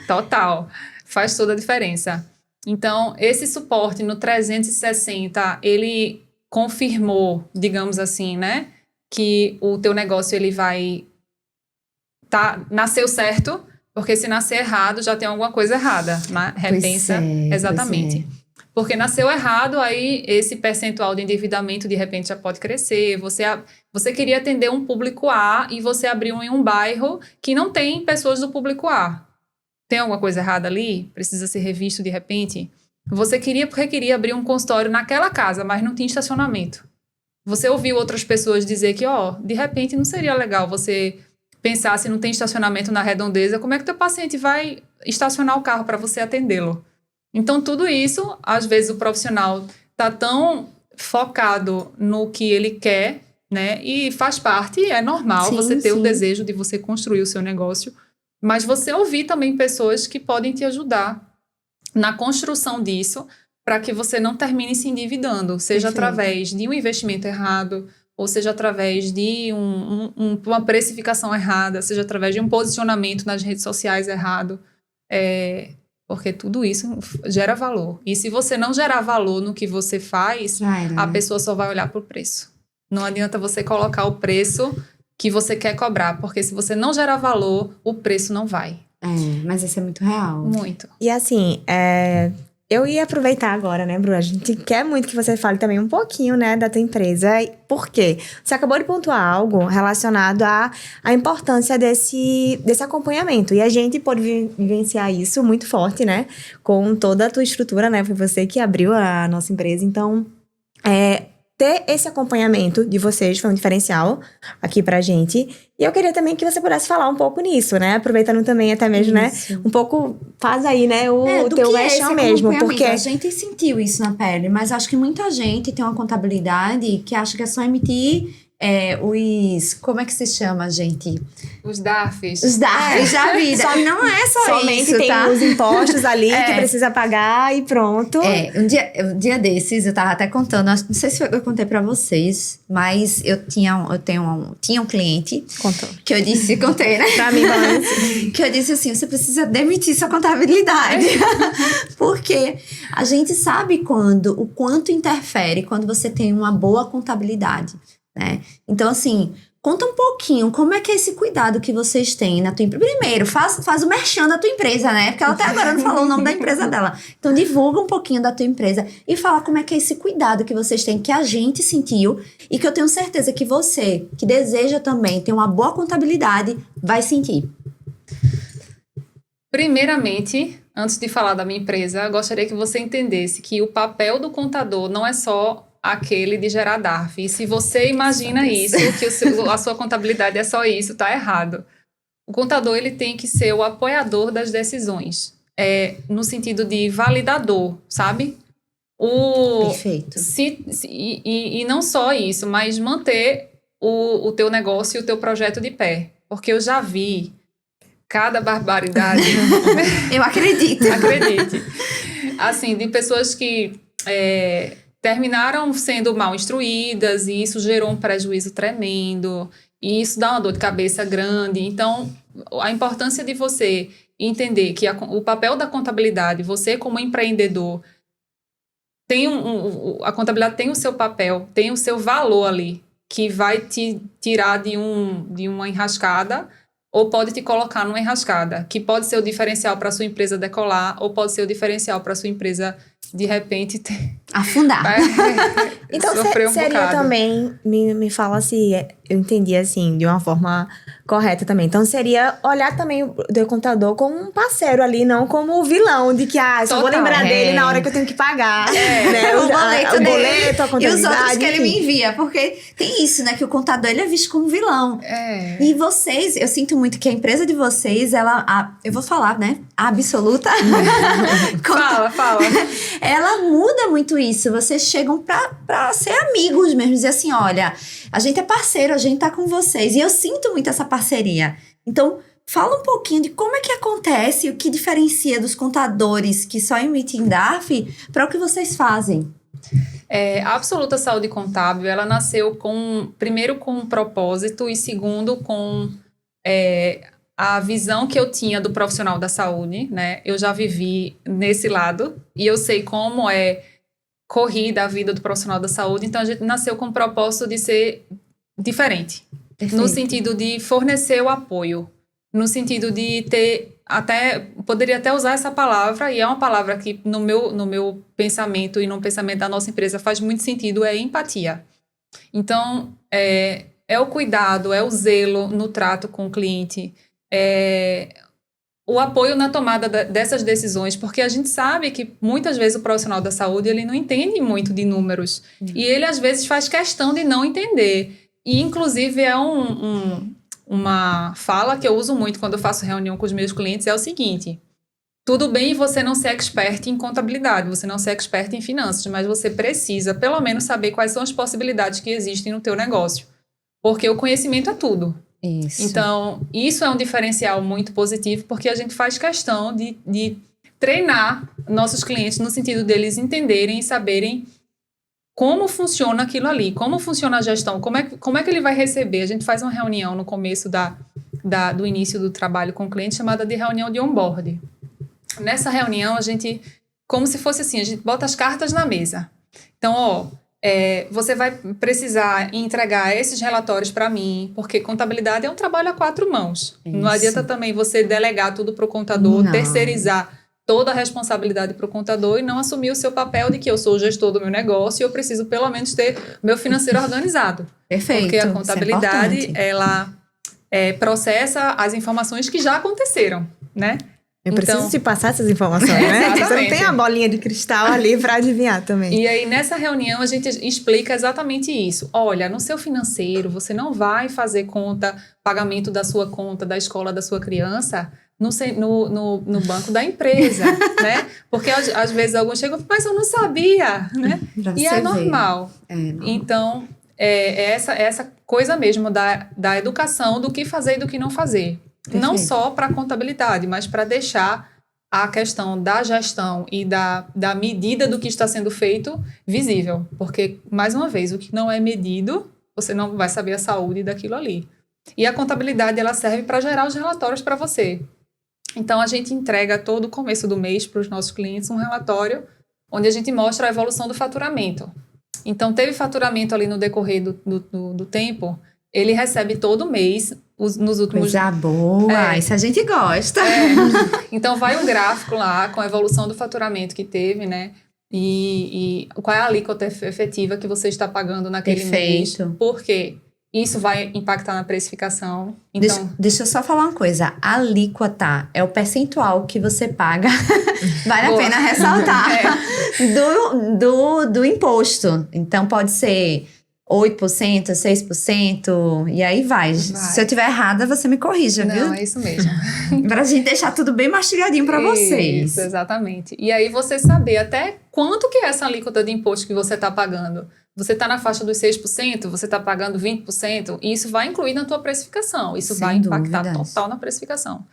Total. Faz toda a diferença. Então, esse suporte no 360, ele confirmou, digamos assim, né? Que o teu negócio, ele vai... nasceu certo, porque se nascer errado, já tem alguma coisa errada, né? Repensa. Exatamente. Porque nasceu errado, aí esse percentual de endividamento, de repente, já pode crescer. Você queria atender um público A e você abriu em um bairro que não tem pessoas do público A. Tem alguma coisa errada ali? Precisa ser revisto de repente? Você queria abrir um consultório naquela casa, mas não tinha estacionamento. Você ouviu outras pessoas dizer que, de repente não seria legal você pensar se não tem estacionamento na redondeza, como é que teu paciente vai estacionar o carro para você atendê-lo? Então, tudo isso, às vezes o profissional está tão focado no que ele quer, né? E faz parte, é normal você ter o desejo de você construir o seu negócio, mas você ouvir também pessoas que podem te ajudar na construção disso para que você não termine se endividando, seja através de um investimento errado, ou seja através de uma precificação errada, seja através de um posicionamento nas redes sociais errado, porque tudo isso gera valor. E se você não gerar valor no que você faz, a pessoa só vai olhar para o preço. Não adianta você colocar o preço que você quer cobrar, porque se você não gerar valor, o preço não vai. Mas isso é muito real. Muito. E assim, eu ia aproveitar agora, né, Bru? A gente quer muito que você fale também um pouquinho, né, da tua empresa. Por quê? Você acabou de pontuar algo relacionado à importância desse acompanhamento. E a gente pode vivenciar isso muito forte, né, com toda a tua estrutura, né? Foi você que abriu a nossa empresa. Então, ter esse acompanhamento de vocês foi um diferencial aqui pra gente. E eu queria também que você pudesse falar um pouco nisso, né? Aproveitando também até mesmo, isso, né? Um pouco, faz aí, né? O teu merchan mesmo. Porque a gente sentiu isso na pele, mas acho que muita gente tem uma contabilidade que acha que é só emitir Como é que se chama, gente? Os DARFs. Os DARFs da vida. Não é só Somente isso, tem tá? os impostos ali que precisa pagar e pronto. Um dia desses, eu tava até contando, não sei se eu contei pra vocês, mas tinha um cliente Contou. que eu disse, contei, né? Pra mim, balance. Que eu disse assim, você precisa demitir sua contabilidade. Porque a gente sabe o quanto interfere quando você tem uma boa contabilidade, né? Então, assim, conta um pouquinho como é que é esse cuidado que vocês têm na tua empresa. Primeiro, faz o merchan da tua empresa, né? Porque ela até agora não falou o nome da empresa dela. Então, divulga um pouquinho da tua empresa e fala como é que é esse cuidado que vocês têm, que a gente sentiu e que eu tenho certeza que você, que deseja também ter uma boa contabilidade, vai sentir. Primeiramente, antes de falar da minha empresa, eu gostaria que você entendesse que o papel do contador não é só aquele de gerar DARF. E se você imagina isso, que a sua contabilidade é só isso, tá errado. O contador, ele tem que ser o apoiador das decisões. No sentido de validador, sabe? Perfeito. E não só isso, mas manter o teu negócio e o teu projeto de pé. Porque eu já vi cada barbaridade. Eu acredito. Acredite. Assim, de pessoas que terminaram sendo mal instruídas e isso gerou um prejuízo tremendo. E isso dá uma dor de cabeça grande. Então, a importância de você entender que o papel da contabilidade, você como empreendedor, a contabilidade tem o seu papel, tem o seu valor ali, que vai te tirar de uma enrascada ou pode te colocar numa enrascada, que pode ser o diferencial para a sua empresa decolar ou pode ser o diferencial para a sua empresa, de repente, afundar. Então, sofrer seria bocado. também, me fala se eu entendi assim, de uma forma correta também. Então, seria olhar também o teu contador como um parceiro ali, não como o vilão, de que, só vou lembrar dele na hora que eu tenho que pagar. Né? O boleto, a contabilidade. E os outros que ele me enfim. envia, porque tem isso, né, que o contador, ele é visto como vilão. E vocês, eu sinto muito que a empresa de vocês, eu vou falar, né, a absoluta. Fala. Ela muda muito isso. Vocês chegam pra ser amigos mesmo. Dizer assim, olha, a gente é parceiro, a gente tá com vocês. E eu sinto muito essa parceria. Então, fala um pouquinho de como é que acontece, o que diferencia dos contadores que só emitem DARF para o que vocês fazem. A Absoluta Saúde Contábil, ela nasceu primeiro com um propósito e segundo com a visão que eu tinha do profissional da saúde, né? Eu já vivi nesse lado e eu sei como é corrida a vida do profissional da saúde, então a gente nasceu com o propósito de ser diferente. Perfeito. No sentido de fornecer o apoio, no sentido de ter poderia até usar essa palavra, e é uma palavra que no meu pensamento e no pensamento da nossa empresa faz muito sentido, é empatia. Então, é o cuidado, é o zelo no trato com o cliente, o apoio na tomada dessas decisões, porque a gente sabe que muitas vezes o profissional da saúde, ele não entende muito de números, e ele às vezes faz questão de não entender, e inclusive é uma fala que eu uso muito quando eu faço reunião com os meus clientes, é o seguinte: tudo bem você não ser expert em contabilidade, você não ser expert em finanças, mas você precisa pelo menos saber quais são as possibilidades que existem no teu negócio, porque o conhecimento é tudo. Isso. Então, isso é um diferencial muito positivo, porque a gente faz questão de treinar nossos clientes no sentido deles entenderem e saberem como funciona aquilo ali, como funciona a gestão, como é que ele vai receber. A gente faz uma reunião no começo do início do trabalho com o cliente, chamada de reunião de onboard. Nessa reunião, a gente, como se fosse assim, a gente bota as cartas na mesa. Então, você vai precisar entregar esses relatórios para mim, porque contabilidade é um trabalho a 4 mãos. Isso. Não adianta também você delegar tudo para o contador, Não. terceirizar toda a responsabilidade para o contador e não assumir o seu papel de que eu sou o gestor do meu negócio e eu preciso pelo menos ter meu financeiro organizado. Perfeito. Porque a Isso é contabilidade, importante. ela processa as informações que já aconteceram, né? Eu preciso Então, te passar essas informações, né? Você não exatamente. tem a bolinha de cristal ali para adivinhar também. E aí, nessa reunião, a gente explica exatamente isso. Olha, no seu financeiro, você não vai fazer pagamento da sua conta da escola da sua criança no banco da empresa, né? Porque às vezes alguns chegam, mas eu não sabia, né? Pra E você é ver. normal. Normal. Então, essa coisa mesmo da educação do que fazer e do que não fazer. Perfeito. Não só para a contabilidade, mas para deixar a questão da gestão e da medida do que está sendo feito visível. Porque, mais uma vez, o que não é medido, você não vai saber a saúde daquilo ali. E a contabilidade, ela serve para gerar os relatórios para você. Então, a gente entrega todo o começo do mês para os nossos clientes um relatório onde a gente mostra a evolução do faturamento. Então, teve faturamento ali no decorrer do tempo, ele recebe todo mês, nos últimos... Coisa boa, isso a gente gosta. Então, vai um gráfico lá com a evolução do faturamento que teve, né? E qual é a alíquota efetiva que você está pagando naquele mês. Por quê? Isso vai impactar na precificação. Então, deixa eu só falar uma coisa. A alíquota é o percentual que você paga. Vale a pena ressaltar. Do imposto. Então, pode ser 8%, 6%, e aí vai. Se eu tiver errada, você me corrija, viu? Não, é isso mesmo. Pra gente deixar tudo bem mastigadinho pra vocês. Isso, exatamente. E aí você saber até quanto que é essa alíquota de imposto que você está pagando. Você está na faixa dos 6%, você está pagando 20%, e isso vai incluir na tua precificação. Isso vai impactar total na precificação.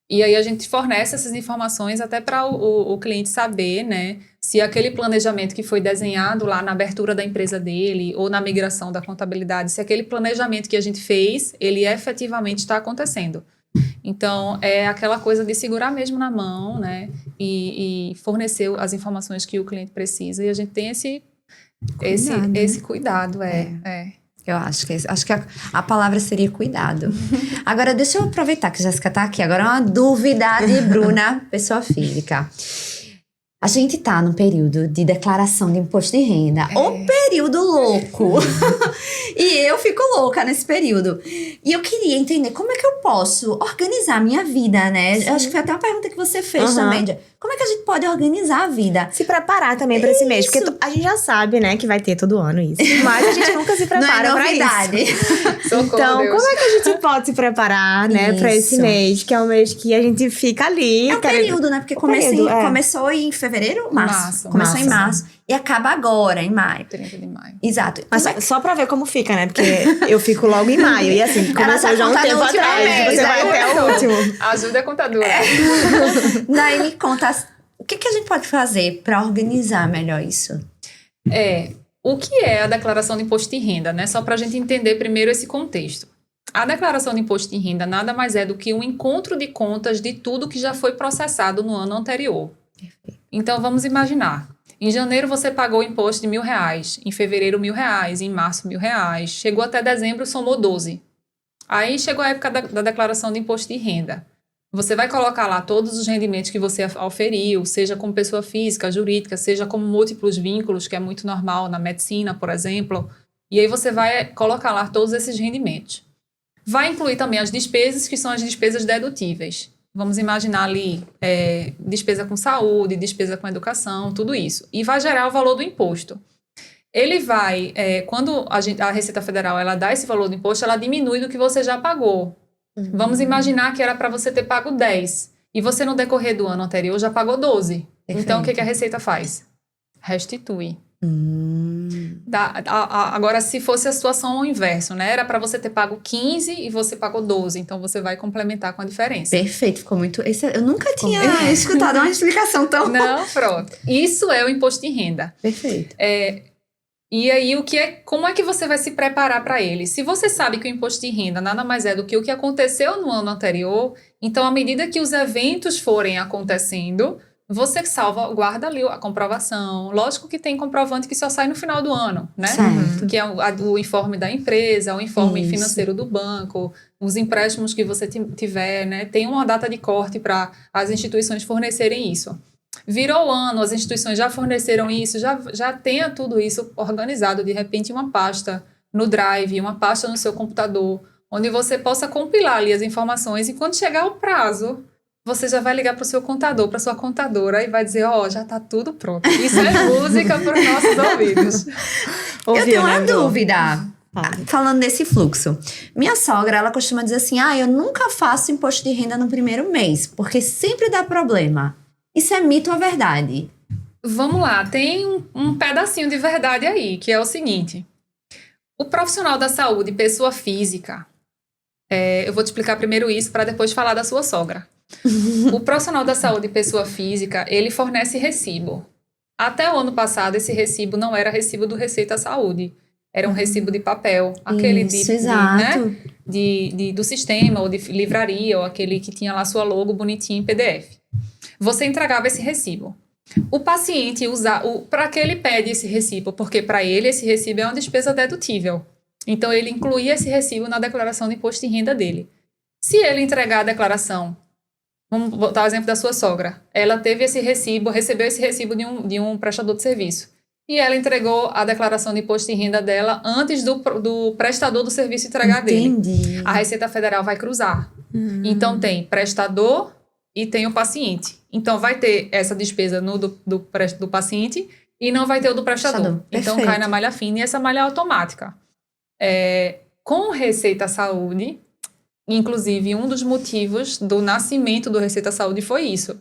E aí a gente fornece essas informações até para o cliente saber, né, se aquele planejamento que foi desenhado lá na abertura da empresa dele ou na migração da contabilidade, se aquele planejamento que a gente fez, ele efetivamente está acontecendo. Então, é aquela coisa de segurar mesmo na mão, né, e fornecer as informações que o cliente precisa. E a gente tem esse cuidado, Eu acho que a palavra seria cuidado. Agora, deixa eu aproveitar que a Jéssica tá aqui. Agora, uma dúvida de Bruna, pessoa física. A gente tá num período de declaração de imposto de renda. Um período louco. E eu fico louca nesse período. E eu queria entender como é que eu posso organizar a minha vida, né? Eu acho que foi até uma pergunta que você fez também. Como é que a gente pode organizar a vida? Se preparar também pra esse mês. Porque a gente já sabe, né, que vai ter todo ano isso. Mas a gente nunca se prepara pra isso. Então, como é que a gente pode se preparar, né, pra esse mês? Que é um mês que a gente fica ali. É um período, né? Porque começou em fevereiro, março. Começou em março. E acaba agora, em maio. 30 de maio. Exato. Mas só pra ver como fica, né? Porque eu fico logo em maio. E assim, começou já um tempo atrás. Você vai até o último. Ajuda a contadora. Daí me conta, o que a gente pode fazer pra organizar melhor isso? O que é a declaração de imposto de renda, né? Só pra gente entender primeiro esse contexto. A declaração de imposto de renda nada mais é do que um encontro de contas de tudo que já foi processado no ano anterior. Perfeito. Então, vamos imaginar. Em janeiro, você pagou o imposto de R$1.000. Em fevereiro, R$1.000. Em março, R$1.000. Chegou até dezembro, somou 12. Aí, chegou a época da declaração de imposto de renda. Você vai colocar lá todos os rendimentos que você auferiu, seja como pessoa física, jurídica, seja como múltiplos vínculos, que é muito normal na medicina, por exemplo. E aí, você vai colocar lá todos esses rendimentos. Vai incluir também as despesas, que são as despesas dedutíveis. Vamos imaginar ali despesa com saúde, despesa com educação, tudo isso. E vai gerar o valor do imposto. Ele vai, quando a Receita Federal ela dá esse valor do imposto, ela diminui do que você já pagou. Vamos imaginar que era para você ter pago 10. E você, no decorrer do ano anterior, já pagou 12. Perfeito. Então, o que a Receita faz? Restitui. Agora, se fosse a situação ao inverso, né? Era para você ter pago 15 e você pagou 12. Então, você vai complementar com a diferença. Perfeito, ficou muito... eu nunca tinha escutado uma explicação tão... Não, pronto. Isso é o imposto de renda. Perfeito. E aí, como é que você vai se preparar para ele? Se você sabe que o imposto de renda nada mais é do que o que aconteceu no ano anterior, então, à medida que os eventos forem acontecendo... Você guarda ali a comprovação. Lógico que tem comprovante que só sai no final do ano, né? Certo. Que é o informe da empresa, o informe financeiro do banco, os empréstimos que você tiver, né? Tem uma data de corte para as instituições fornecerem isso. Virou o ano, as instituições já forneceram isso, já tenha tudo isso organizado. De repente, uma pasta no Drive, uma pasta no seu computador, onde você possa compilar ali as informações e quando chegar o prazo... Você já vai ligar para o seu contador, para sua contadora e vai dizer, já está tudo pronto. Isso é música para os nossos ouvidos. Eu tenho uma dúvida, falando desse fluxo. Minha sogra, ela costuma dizer assim, eu nunca faço imposto de renda no primeiro mês, porque sempre dá problema. Isso é mito ou verdade? Vamos lá, tem um pedacinho de verdade aí, que é o seguinte. O profissional da saúde, pessoa física, eu vou te explicar primeiro isso para depois falar da sua sogra. O profissional da saúde, pessoa física, ele fornece recibo. Até o ano passado, esse recibo não era recibo do Receita Saúde. Era um recibo de papel, aquele Isso, exato. do sistema, ou de livraria, ou aquele que tinha lá sua logo bonitinho em PDF. Você entregava esse recibo. O paciente para que ele pede esse recibo? Porque para ele esse recibo é uma despesa dedutível. Então ele incluía esse recibo na declaração de imposto de renda dele. Se ele entregar a declaração, vamos botar o exemplo da sua sogra, ela teve esse recibo, recebeu esse recibo de um prestador de serviço. E ela entregou a declaração de imposto de renda dela antes do prestador do serviço entregar dele. A Receita Federal vai cruzar. Então tem prestador e tem o paciente. Então vai ter essa despesa do paciente e não vai ter o do prestador. Então cai na malha fina e essa malha é automática. Com Receita Saúde, inclusive um dos motivos do nascimento do Receita Saúde foi isso.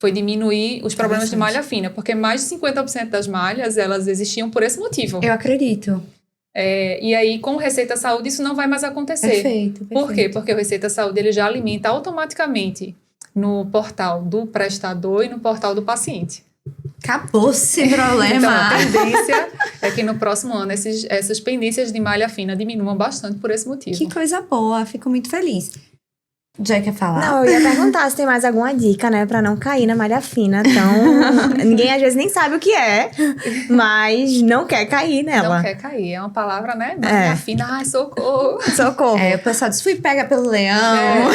Foi diminuir os problemas de malha fina, porque mais de 50% das malhas, elas existiam por esse motivo. Eu acredito. E aí, com o Receita Saúde, isso não vai mais acontecer. Perfeito. Por quê? Porque o Receita Saúde, ele já alimenta automaticamente no portal do prestador e no portal do paciente. Acabou esse problema. Então, a tendência é que no próximo ano essas pendências de malha fina diminuam bastante por esse motivo. Que coisa boa, fico muito feliz. Já quer falar? Não, eu ia perguntar se tem mais alguma dica, né? Pra não cair na malha fina. Então, ninguém às vezes nem sabe o que é, mas não quer cair nela. Não quer cair. É uma palavra, né? Malha fina. Ai, socorro. Socorro. O pessoal diz, fui pega pelo leão.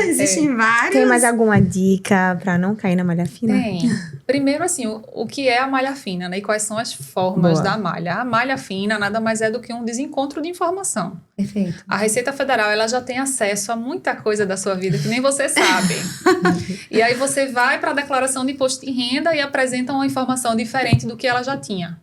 Existem vários. Tem mais alguma dica pra não cair na malha fina? Tem. Primeiro, assim, o que é a malha fina, né? E quais são as formas da malha? A malha fina nada mais é do que um desencontro de informação. Perfeito. A Receita Federal, ela já tem acesso a muita coisa da sua vida que nem você sabe. E aí você vai para a declaração de imposto de renda e apresenta uma informação diferente do que ela já tinha.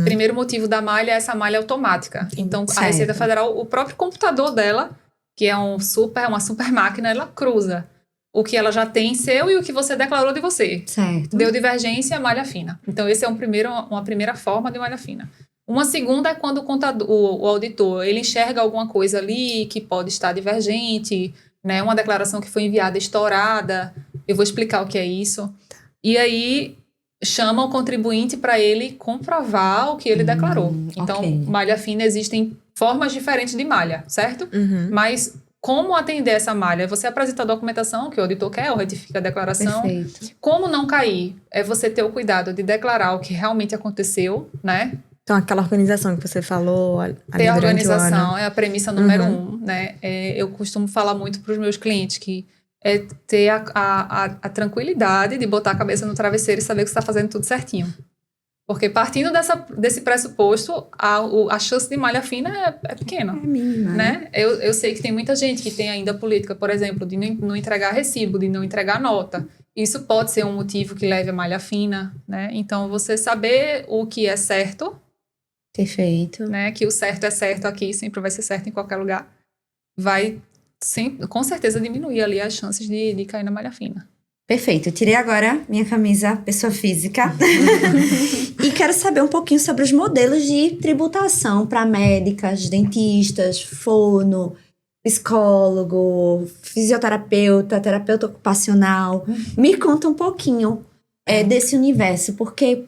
Primeiro motivo da malha é essa malha automática. Então, a Receita Federal, o próprio computador dela, que é uma super máquina, ela cruza o que ela já tem seu e o que você declarou de você. Certo. Deu divergência, malha fina. Então, esse é uma primeira forma de malha fina. Uma segunda é quando o auditor ele enxerga alguma coisa ali que pode estar divergente, né? Uma declaração que foi enviada estourada. Eu vou explicar o que é isso. E aí chama o contribuinte para ele comprovar o que ele declarou. Então, malha fina, existem formas diferentes de malha, certo? Mas como atender essa malha? Você apresenta a documentação que o auditor quer, ou retifica a declaração. Perfeito. Como não cair? É você ter o cuidado de declarar o que realmente aconteceu, né? Então, aquela organização que você falou ali ter a durante o ano. organização é a premissa número 1, né? Eu costumo falar muito para os meus clientes que é ter a tranquilidade de botar a cabeça no travesseiro e saber que você está fazendo tudo certinho. Porque partindo desse pressuposto, a chance de malha fina é pequena. É mínima. Né? Eu sei que tem muita gente que tem ainda política, por exemplo, de não entregar recibo, de não entregar nota. Isso pode ser um motivo que leve a malha fina, né? Então, você saber o que é certo... Perfeito. Né, que o certo é certo aqui, sempre vai ser certo em qualquer lugar, vai com certeza diminuir ali as chances de cair na malha fina. Perfeito. Eu tirei agora minha camisa pessoa física e quero saber um pouquinho sobre os modelos de tributação para médicas, dentistas, fono, psicólogo, fisioterapeuta, terapeuta ocupacional. Me conta um pouquinho desse universo, porque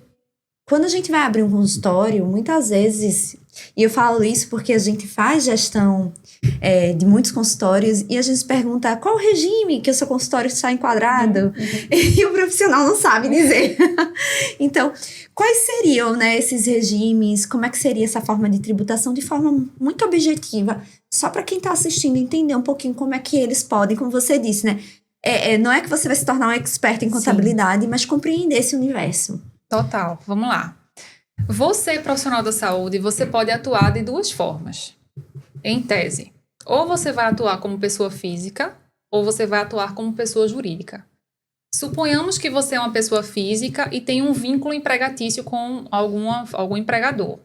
quando a gente vai abrir um consultório, muitas vezes, e eu falo isso porque a gente faz gestão de muitos consultórios e a gente se pergunta qual o regime que o seu consultório está enquadrado e o profissional não sabe dizer. Então, quais seriam, né, esses regimes, como é que seria essa forma de tributação de forma muito objetiva, só para quem está assistindo entender um pouquinho como é que eles podem, como você disse, né? Não é que você vai se tornar um expert em contabilidade, mas compreender esse universo. Total, vamos lá. Você, profissional da saúde, você pode atuar de duas formas, em tese. Ou você vai atuar como pessoa física, ou você vai atuar como pessoa jurídica. Suponhamos que você é uma pessoa física e tem um vínculo empregatício com algum empregador.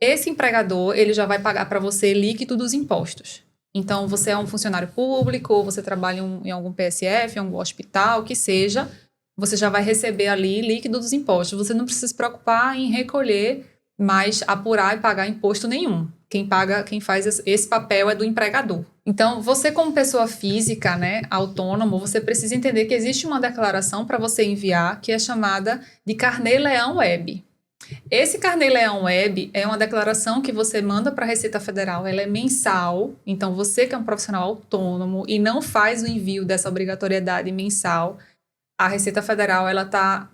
Esse empregador, ele já vai pagar para você líquido dos impostos. Então, você é um funcionário público, ou você trabalha em algum PSF, em algum hospital, que seja... Você já vai receber ali líquido dos impostos. Você não precisa se preocupar em recolher mais apurar e pagar imposto nenhum. Quem faz esse papel é do empregador. Então, você como pessoa física, né, autônomo, você precisa entender que existe uma declaração para você enviar que é chamada de Carnê-Leão Web. Esse Carnê-Leão Web é uma declaração que você manda para a Receita Federal, ela é mensal, então você que é um profissional autônomo e não faz o envio dessa obrigatoriedade mensal, a Receita Federal ela está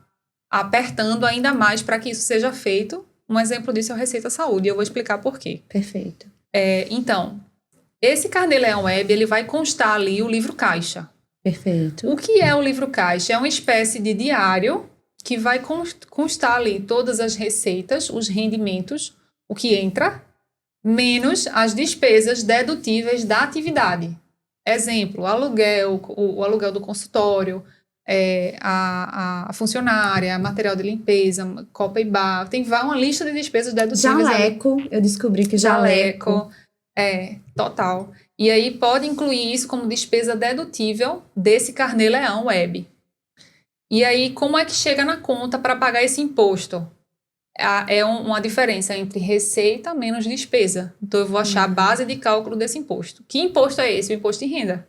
apertando ainda mais para que isso seja feito. Um exemplo disso é a Receita Saúde, e eu vou explicar por quê. Perfeito. Então, esse Carnê-Leão Web, ele vai constar ali o livro caixa. Perfeito. O que é o livro caixa? É uma espécie de diário que vai constar ali todas as receitas, os rendimentos, o que entra, menos as despesas dedutíveis da atividade. Exemplo, aluguel, o aluguel do consultório, a funcionária, material de limpeza, copa e bar, tem uma lista de despesas dedutíveis. Jaleco, eu descobri que jaleco. Total. E aí pode incluir isso como despesa dedutível desse Carnê-Leão Web. E aí, como é que chega na conta para pagar esse imposto? É uma diferença entre receita menos despesa. Então, eu vou achar a base de cálculo desse imposto. Que imposto é esse? O imposto de renda.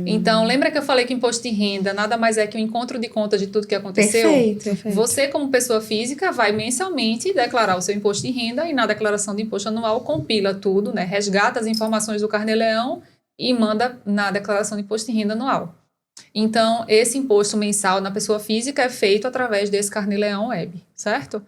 Então, lembra que eu falei que o imposto de renda nada mais é que um encontro de contas de tudo que aconteceu? Perfeito. Você, como pessoa física, vai mensalmente declarar o seu imposto de renda e na declaração de imposto anual compila tudo, né? Resgata as informações do Carnê-Leão e manda na declaração de imposto de renda anual. Então, esse imposto mensal na pessoa física é feito através desse Carnê-Leão Web, certo?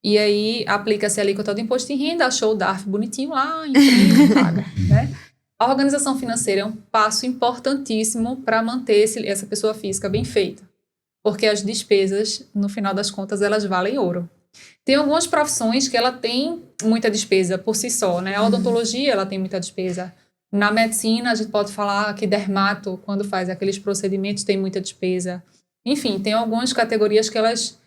E aí, aplica-se a alíquota do imposto de renda, achou o DARF bonitinho lá, imprime e paga, né? A organização financeira é um passo importantíssimo para manter essa pessoa física bem feita, porque as despesas, no final das contas, elas valem ouro. Tem algumas profissões que ela tem muita despesa por si só, né? A odontologia, ela tem muita despesa. Na medicina, a gente pode falar que dermato, quando faz aqueles procedimentos, tem muita despesa. Enfim, tem algumas categorias que elas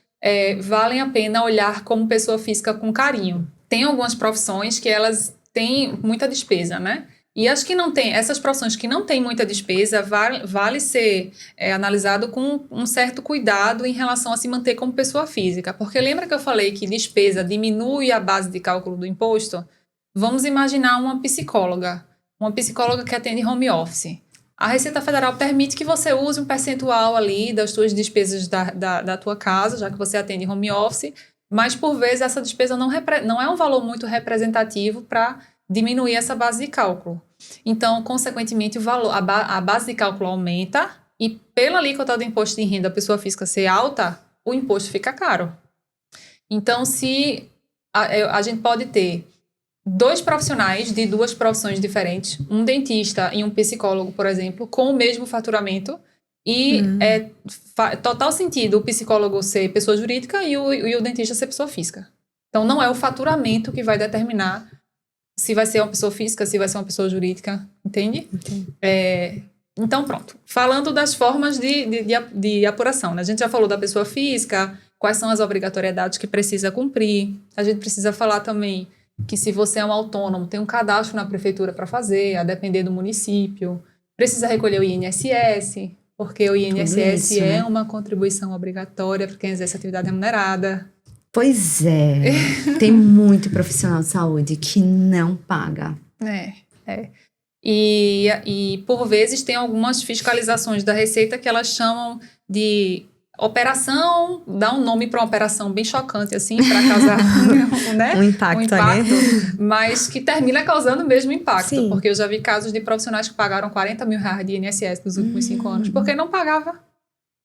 valem a pena olhar como pessoa física com carinho. Tem algumas profissões que elas têm muita despesa, né? E as que não têm, essas profissões que não têm muita despesa, vale ser analisado com um certo cuidado em relação a se manter como pessoa física. Porque lembra que eu falei que despesa diminui a base de cálculo do imposto? Vamos imaginar uma psicóloga que atende home office. A Receita Federal permite que você use um percentual ali das suas despesas da tua casa, já que você atende home office, mas por vezes essa despesa não é um valor muito representativo para diminuir essa base de cálculo. Então, consequentemente, a base de cálculo aumenta e pela alíquota do imposto de renda da pessoa física ser alta, o imposto fica caro. Então, se a gente pode ter 2 profissionais de 2 profissões diferentes, um dentista e um psicólogo, por exemplo, com o mesmo faturamento, e total sentido o psicólogo ser pessoa jurídica e o dentista ser pessoa física. Então, não é o faturamento que vai determinar se vai ser uma pessoa física, se vai ser uma pessoa jurídica, entende? Então, pronto. Falando das formas de apuração, né? A gente já falou da pessoa física, quais são as obrigatoriedades que precisa cumprir. A gente precisa falar também que se você é um autônomo, tem um cadastro na prefeitura para fazer, a depender do município. Precisa recolher o INSS, porque o INSS isso, né? uma contribuição obrigatória para quem exerce atividade remunerada. Pois é. Tem muito profissional de saúde que não paga. E por vezes tem algumas fiscalizações da Receita que elas chamam de operação, dá um nome para uma operação bem chocante, assim, para causar né? Um impacto, né? Mas que termina causando o mesmo impacto. Sim. Porque eu já vi casos de profissionais que pagaram 40 mil reais de INSS nos últimos 5 anos, porque não pagava.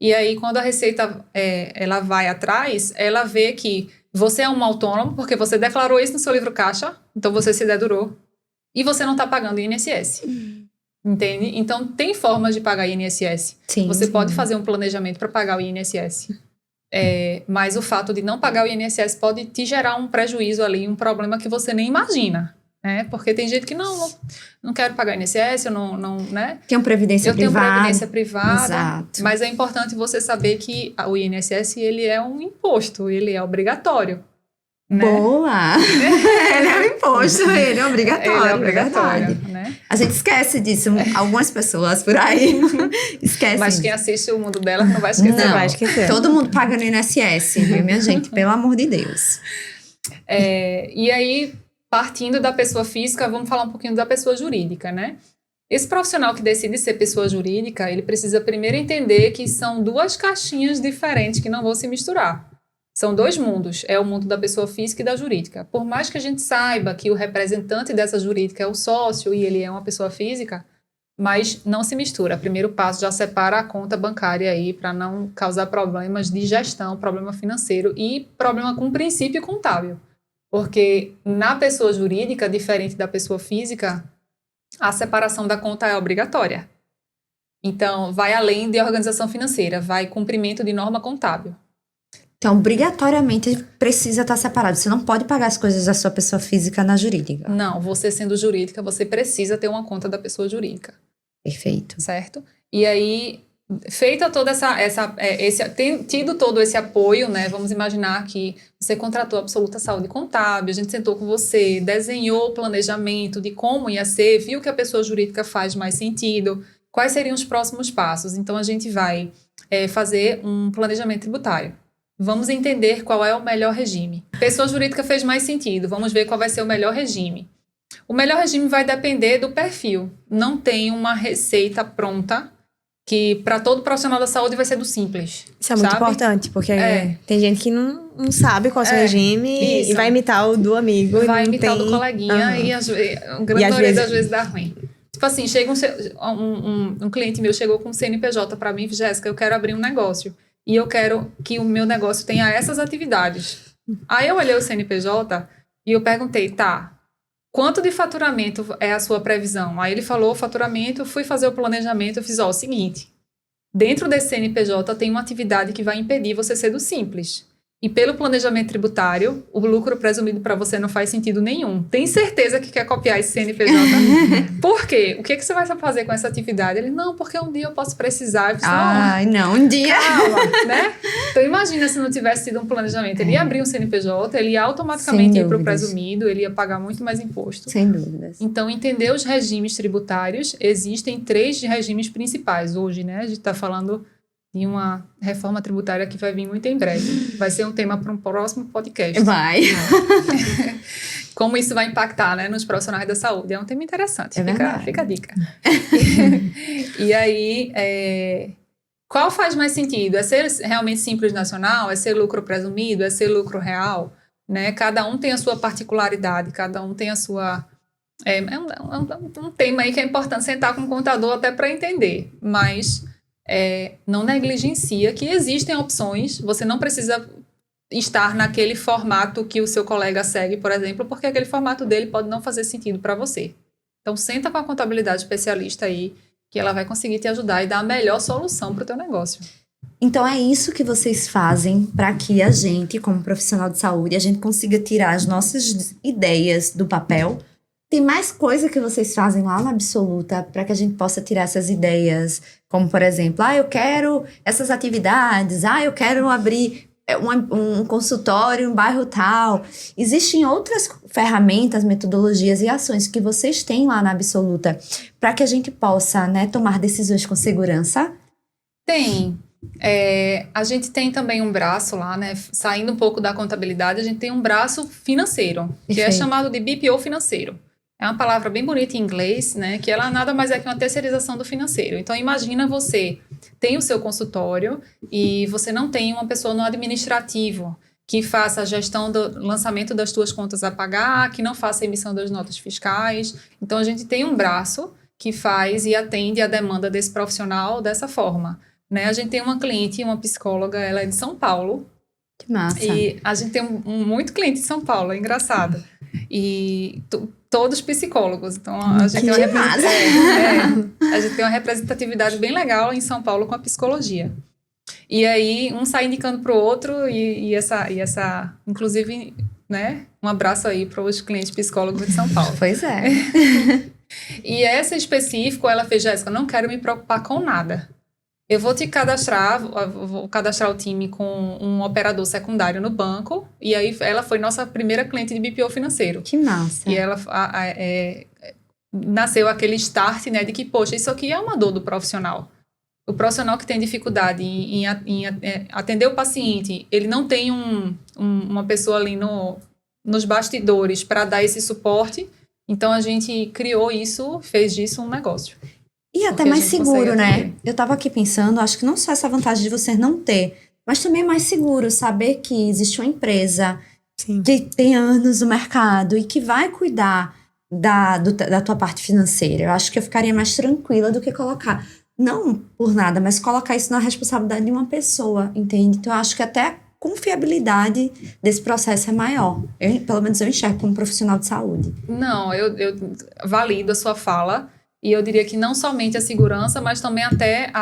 E aí, quando a Receita ela vai atrás, ela vê que você é um autônomo, porque você declarou isso no seu livro caixa, então você se dedurou, e você não está pagando INSS. Entende? Então, tem formas de pagar INSS. Sim, Você sim. pode fazer um planejamento para pagar o INSS. Mas o fato de não pagar o INSS pode te gerar um prejuízo ali, um problema que você nem imagina. Porque tem gente que não quero pagar INSS, eu não né? Tem uma previdência privada. Eu tenho previdência privada. Exato. Mas é importante você saber que o INSS ele é um imposto, ele é obrigatório. Né? Boa! Ele é um imposto, ele é obrigatório. Ele é obrigatório, verdade. né? A gente esquece disso. Algumas pessoas por aí esquecem. Mas quem assiste o Mundo Dela não vai esquecer. Não, vai esquecer. Todo mundo paga no INSS, viu, minha gente? Pelo amor de Deus. E aí, partindo da pessoa física, vamos falar um pouquinho da pessoa jurídica, né? Esse profissional que decide ser pessoa jurídica, ele precisa primeiro entender que são duas caixinhas diferentes que não vão se misturar. São dois mundos, é o mundo da pessoa física e da jurídica. Por mais que a gente saiba que o representante dessa jurídica é o sócio e ele é uma pessoa física, mas não se mistura. Primeiro passo, já separa a conta bancária aí para não causar problemas de gestão, problema financeiro e problema com princípio contábil. Porque na pessoa jurídica, diferente da pessoa física, a separação da conta é obrigatória. Então, vai além de organização financeira, vai cumprimento de norma contábil. Então, obrigatoriamente precisa estar separado. Você não pode pagar as coisas da sua pessoa física na jurídica. Não, você sendo jurídica, você precisa ter uma conta da pessoa jurídica. Perfeito. Certo? E aí, feita toda tido todo esse apoio, né? Vamos imaginar que você contratou a Absoluta Saúde Contábil, a gente sentou com você, desenhou o planejamento de como ia ser, viu que a pessoa jurídica faz mais sentido, quais seriam os próximos passos. Então, a gente vai fazer um planejamento tributário. Vamos entender qual é o melhor regime. Pessoa jurídica fez mais sentido, vamos ver qual vai ser o melhor regime. O melhor regime vai depender do perfil. Não tem uma receita pronta que para todo profissional da saúde vai ser do simples. Isso é muito importante, porque tem gente que não sabe qual é o seu regime e vai imitar o do amigo. Vai imitar o do coleguinha e a grande maioria das vezes dá ruim. Tipo assim, chega um cliente meu chegou com um CNPJ para mim, Jéssica, eu quero abrir um negócio. E eu quero que o meu negócio tenha essas atividades. Aí eu olhei o CNPJ e eu perguntei, tá, quanto de faturamento é a sua previsão? Aí ele falou faturamento, eu fui fazer o planejamento, eu fiz, o seguinte, dentro desse CNPJ tem uma atividade que vai impedir você ser do simples. E pelo planejamento tributário, o lucro presumido para você não faz sentido nenhum. Tem certeza que quer copiar esse CNPJ? Por quê? O que você vai fazer com essa atividade? Ele, não, porque um dia eu posso precisar. Eu disse, não, um dia. Calma, né? Então, imagina se não tivesse tido um planejamento. Ele ia abrir um CNPJ, ele ia automaticamente ir para o presumido, ele ia pagar muito mais imposto. Sem dúvidas. Então, entender os regimes tributários, existem 3 regimes principais hoje, né? A gente está falando de uma reforma tributária que vai vir muito em breve. Vai ser um tema para um próximo podcast. Vai. Como isso vai impactar, né, nos profissionais da saúde. É um tema interessante. Fica a dica. E aí, qual faz mais sentido? É ser realmente simples nacional? É ser lucro presumido? É ser lucro real? Né? Cada um tem a sua particularidade, cada um tem a sua... É um tema aí que é importante sentar com o contador até para entender, mas... não negligencia que existem opções, você não precisa estar naquele formato que o seu colega segue, por exemplo, porque aquele formato dele pode não fazer sentido para você. Então, senta com a contabilidade especialista aí, que ela vai conseguir te ajudar e dar a melhor solução para o teu negócio. Então, é isso que vocês fazem para que a gente, como profissional de saúde, a gente consiga tirar as nossas ideias do papel. Tem mais coisa que vocês fazem lá na Absoluta para que a gente possa tirar essas ideias, como, por exemplo, eu quero essas atividades, eu quero abrir um consultório em um bairro tal. Existem outras ferramentas, metodologias e ações que vocês têm lá na Absoluta para que a gente possa, né, tomar decisões com segurança? Tem. A gente tem também um braço lá, né, saindo um pouco da contabilidade, a gente tem um braço financeiro, que é chamado de BPO financeiro. É uma palavra bem bonita em inglês, né? Que ela nada mais é que uma terceirização do financeiro. Então, imagina você tem o seu consultório e você não tem uma pessoa no administrativo que faça a gestão do lançamento das suas contas a pagar, que não faça a emissão das notas fiscais. Então, a gente tem um braço que faz e atende a demanda desse profissional dessa forma, né? A gente tem uma cliente, uma psicóloga, ela é de São Paulo. Que massa. E a gente tem muito cliente de São Paulo, é engraçado. E todos psicólogos. Então, a gente a gente tem uma representatividade bem legal em São Paulo com a psicologia. E aí, um sai indicando para o outro e essa... Inclusive, né? Um abraço aí para os clientes psicólogos de São Paulo. Pois é. E essa específica, ela fez, Jéssica, eu não quero me preocupar com nada. Eu vou te cadastrar, vou cadastrar o time com um operador secundário no banco. E aí, ela foi nossa primeira cliente de BPO financeiro. Que massa. E ela nasceu aquele start, né, de que, poxa, isso aqui é uma dor do profissional. O profissional que tem dificuldade em atender o paciente, ele não tem uma pessoa ali nos bastidores para dar esse suporte. Então, a gente criou isso, fez disso um negócio. E até Porque a mais gente seguro, consegue né? atender. Eu tava aqui pensando, acho que não só essa vantagem de você não ter, mas também é mais seguro saber que existe uma empresa Sim. que tem anos no mercado e que vai cuidar da tua parte financeira. Eu acho que eu ficaria mais tranquila do que colocar, não por nada, mas colocar isso na responsabilidade de uma pessoa, entende? Então, eu acho que até a confiabilidade desse processo é maior. Pelo menos eu enxergo como profissional de saúde. Não, eu valido a sua fala e eu diria que não somente a segurança, mas também até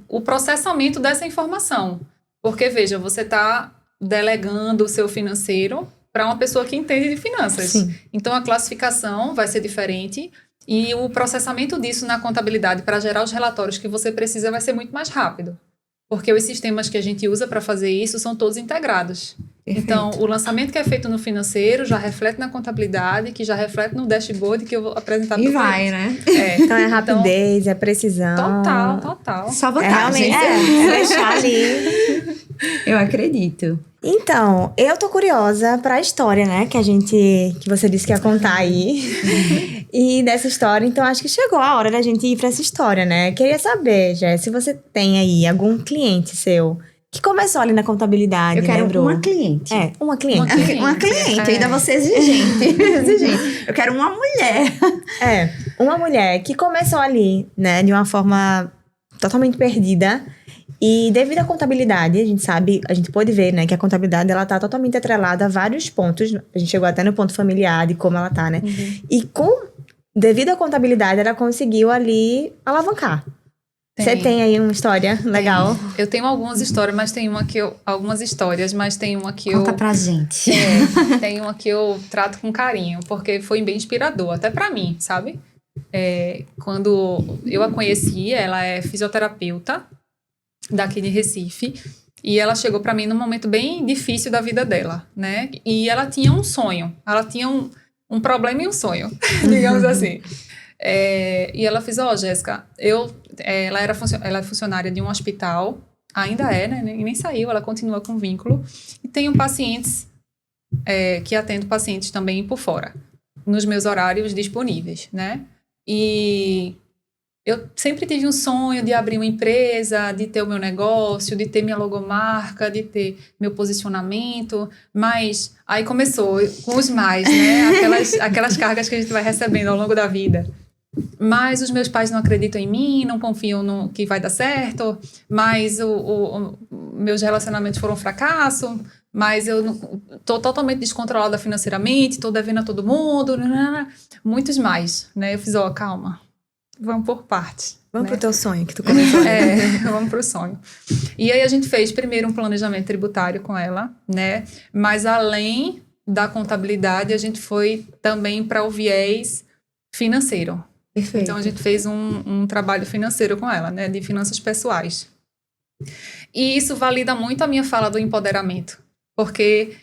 o processamento dessa informação. Porque, veja, você está delegando o seu financeiro para uma pessoa que entende de finanças. Sim. Então, a classificação vai ser diferente e o processamento disso na contabilidade para gerar os relatórios que você precisa vai ser muito mais rápido. Porque os sistemas que a gente usa para fazer isso são todos integrados. Então, o lançamento que é feito no financeiro já reflete na contabilidade, que já reflete no dashboard que eu vou apresentar para E o vai, cliente. né? Então é rapidez, é precisão. Total. Só É vantagem. realmente, é deixar ali. Eu acredito. Então, eu tô curiosa pra história, né? Que você disse que ia contar aí. E dessa história, então acho que chegou a hora da gente ir pra essa história, né? Queria saber, Jé, se você tem aí algum cliente seu que começou ali na contabilidade, Eu quero né, Bru? uma cliente. Uma cliente. Uma cliente, eu ainda É. vou ser exigente. Exigente. Eu quero uma mulher. Uma mulher que começou ali, né, de uma forma totalmente perdida. E devido à contabilidade, a gente sabe, a gente pode ver, né, que a contabilidade, ela tá totalmente atrelada a vários pontos. A gente chegou até no ponto familiar, de como ela tá, né? E devido à contabilidade, ela conseguiu ali alavancar. Você tem aí uma história legal? Eu tenho algumas histórias, mas tem uma que eu... Algumas histórias, mas tem uma que Conta eu... pra gente. Tem uma que eu trato com carinho, porque foi bem inspirador, até pra mim, sabe? Quando eu a conheci, ela é fisioterapeuta daqui de Recife, e ela chegou pra mim num momento bem difícil da vida dela, né? E ela tinha um sonho, ela tinha um problema e um sonho, digamos assim. E ela fez, Jéssica, ela é funcionária de um hospital, ainda é, né? Nem saiu, ela continua com vínculo, e tenho pacientes que atendo pacientes também por fora, nos meus horários disponíveis, né? E eu sempre tive um sonho de abrir uma empresa, de ter o meu negócio, de ter minha logomarca, de ter meu posicionamento, mas aí começou com os mais, né? Aquelas cargas que a gente vai recebendo ao longo da vida. Mas os meus pais não acreditam em mim, não confiam no que vai dar certo, mas meus relacionamentos foram um fracasso, mas eu tô totalmente descontrolada financeiramente, tô devendo a todo mundo, muitos mais, né? Eu fiz, calma, vamos por partes. Vamos né? pro teu sonho que tu começou. Vamos pro sonho. E aí a gente fez primeiro um planejamento tributário com ela, né? Mas além da contabilidade, a gente foi também para o viés financeiro. Perfeito. Então, a gente fez um trabalho financeiro com ela, né? De finanças pessoais. E isso valida muito a minha fala do empoderamento. Porque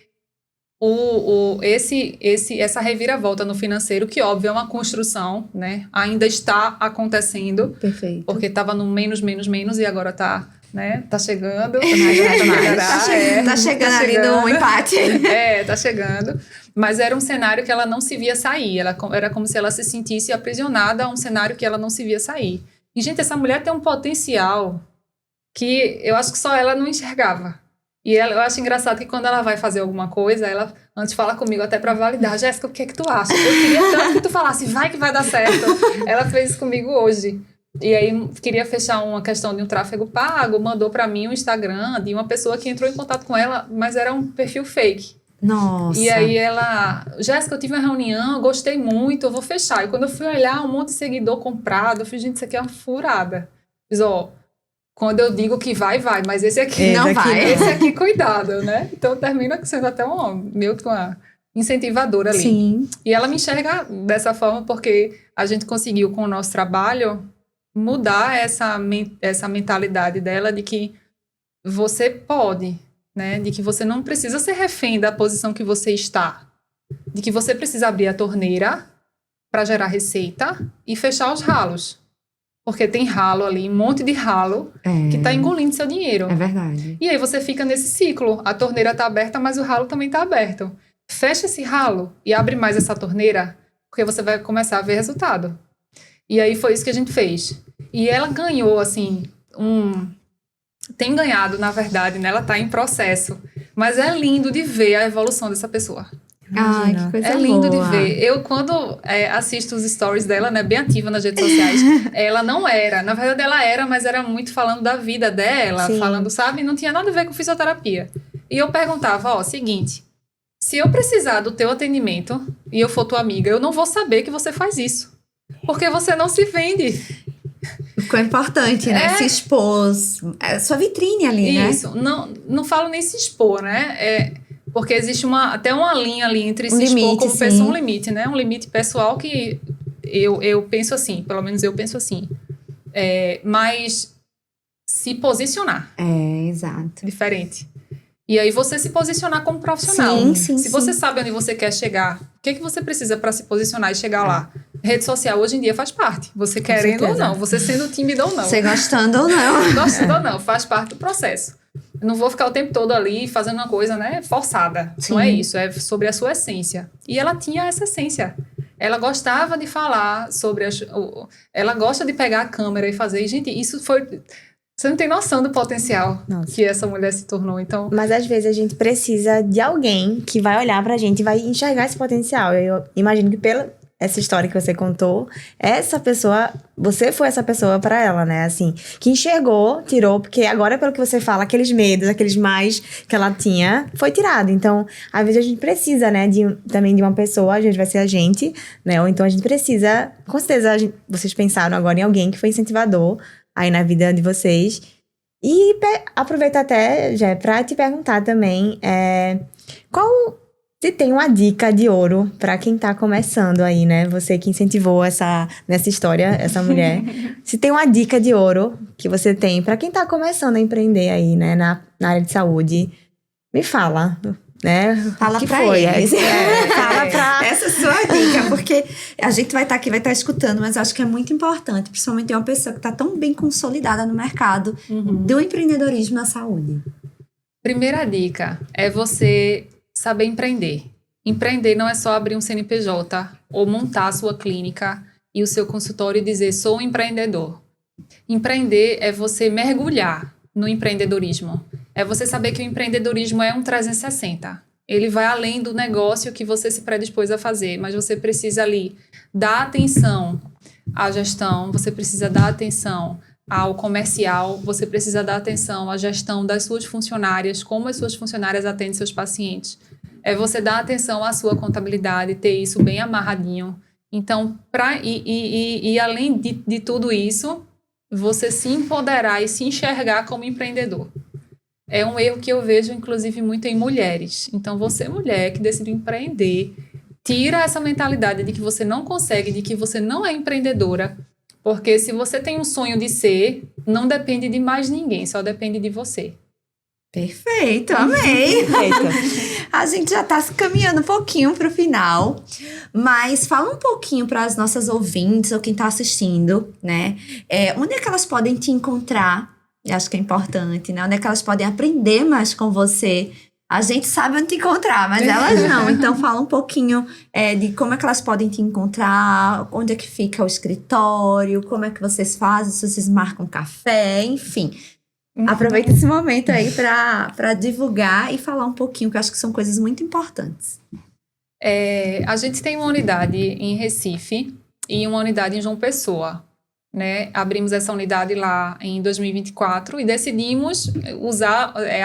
essa reviravolta no financeiro, que óbvio é uma construção, né? Ainda está acontecendo. Perfeito. Porque estava no menos, e agora está, né? Tá chegando. Tá chegando ali no empate. Tá chegando. Mas era um cenário que ela não se via sair. Era como se ela se sentisse aprisionada a um cenário que ela não se via sair. E, gente, essa mulher tem um potencial que eu acho que só ela não enxergava. E eu acho engraçado que quando ela vai fazer alguma coisa, ela antes fala comigo até pra validar. Jéssica, o que é que tu acha? Eu queria tanto que tu falasse, vai que vai dar certo. Ela fez isso comigo hoje. E aí, queria fechar uma questão de um tráfego pago, mandou pra mim um Instagram de uma pessoa que entrou em contato com ela, mas era um perfil fake. Nossa. E aí ela, Jéssica, eu tive uma reunião, eu gostei muito, eu vou fechar. E quando eu fui olhar, um monte de seguidor comprado, eu fiz, gente, isso aqui é uma furada. Fiz, quando eu digo que vai, mas esse aqui não vai. Esse aqui, cuidado, né? Então termina sendo até meio que uma incentivadora ali. Sim. E ela me enxerga dessa forma porque a gente conseguiu, com o nosso trabalho, mudar essa mentalidade dela de que você pode, né? De que você não precisa ser refém da posição que você está. De que você precisa abrir a torneira para gerar receita e fechar os ralos. Porque tem ralo ali, um monte de ralo que tá engolindo seu dinheiro. É verdade. E aí você fica nesse ciclo. A torneira tá aberta, mas o ralo também tá aberto. Fecha esse ralo e abre mais essa torneira, porque você vai começar a ver resultado. E aí foi isso que a gente fez. E ela ganhou, assim, tem ganhado, na verdade, né? Ela tá em processo. Mas é lindo de ver a evolução dessa pessoa. Ai, que coisa É lindo boa. de ver. Eu, quando assisto os stories dela, né, bem ativa nas redes sociais, ela não era. Na verdade, ela era, mas era muito falando da vida dela, Sim. falando, sabe? Não tinha nada a ver com fisioterapia. E eu perguntava, ó, seguinte, se eu precisar do teu atendimento e eu for tua amiga, eu não vou saber que você faz isso. Porque você não se vende. Ficou importante, né? Se expôs. É sua vitrine ali, né? Isso. Não falo nem se expor, né? Porque existe até uma linha ali entre se expor como pessoa, um limite, né? Um limite pessoal que eu penso assim, pelo menos eu penso assim. Mas se posicionar. Exato. Diferente. E aí você se posicionar como profissional. Sim, se você sabe onde você quer chegar, o que você precisa para se posicionar e chegar lá? Rede social hoje em dia faz parte. Você querendo ou não, você sendo tímido ou não. Você gostando ou não. Gostando ou não, faz parte do processo. Eu não vou ficar o tempo todo ali fazendo uma coisa, né, forçada. Sim. Não é isso, é sobre a sua essência. E ela tinha essa essência. Ela gostava de falar sobre... Ela gosta de pegar a câmera e fazer... E, gente, isso foi... Você não tem noção do potencial que essa mulher se tornou, então... Mas às vezes a gente precisa de alguém que vai olhar pra gente e vai enxergar esse potencial. Eu imagino que pela essa história que você contou, essa pessoa, você foi essa pessoa pra ela, né? Assim, que enxergou, tirou, porque agora, pelo que você fala, aqueles medos, aqueles mais que ela tinha, foi tirado. Então, às vezes a gente precisa, né, também de uma pessoa, a gente vai ser a gente, né? Ou então a gente precisa, com certeza, vocês pensaram agora em alguém que foi incentivador aí na vida de vocês. E aproveito até, já, pra te perguntar também, se tem uma dica de ouro pra quem tá começando aí, né? Você que incentivou nessa história, essa mulher. Se tem uma dica de ouro que você tem pra quem tá começando a empreender aí, né? Na área de saúde, me fala, né? Fala que pra foi? eles. Fala pra... Essa é a sua dica, porque a gente vai estar aqui, vai estar escutando, mas acho que é muito importante, principalmente de uma pessoa que tá tão bem consolidada no mercado do empreendedorismo na saúde. Primeira dica é você saber empreender. Empreender não é só abrir um CNPJ ou montar a sua clínica e o seu consultório e dizer, sou um empreendedor. Empreender é você mergulhar no empreendedorismo. É você saber que o empreendedorismo é um 360. Ele vai além do negócio que você se predispôs a fazer, mas você precisa ali dar atenção à gestão, você precisa dar atenção ao comercial, você precisa dar atenção à gestão das suas funcionárias, como as suas funcionárias atendem seus pacientes. É você dar atenção à sua contabilidade, ter isso bem amarradinho. Então, além de tudo isso, você se empoderar e se enxergar como empreendedor. É um erro que eu vejo, inclusive, muito em mulheres. Então, você, mulher, que decidiu empreender, tira essa mentalidade de que você não consegue, de que você não é empreendedora, porque se você tem um sonho de ser, não depende de mais ninguém, só depende de você. Perfeito, amei. A gente já está se caminhando um pouquinho para o final, mas fala um pouquinho para as nossas ouvintes ou quem está assistindo, né? Onde é que elas podem te encontrar? Eu acho que é importante, né? Onde é que elas podem aprender mais com você? A gente sabe onde te encontrar, mas elas não. Então, fala um pouquinho de como é que elas podem te encontrar, onde é que fica o escritório, como é que vocês fazem, se vocês marcam café, enfim. Aproveita esse momento aí para divulgar e falar um pouquinho, que eu acho que são coisas muito importantes. A gente tem uma unidade em Recife e uma unidade em João Pessoa, né? Abrimos essa unidade lá em 2024 e decidimos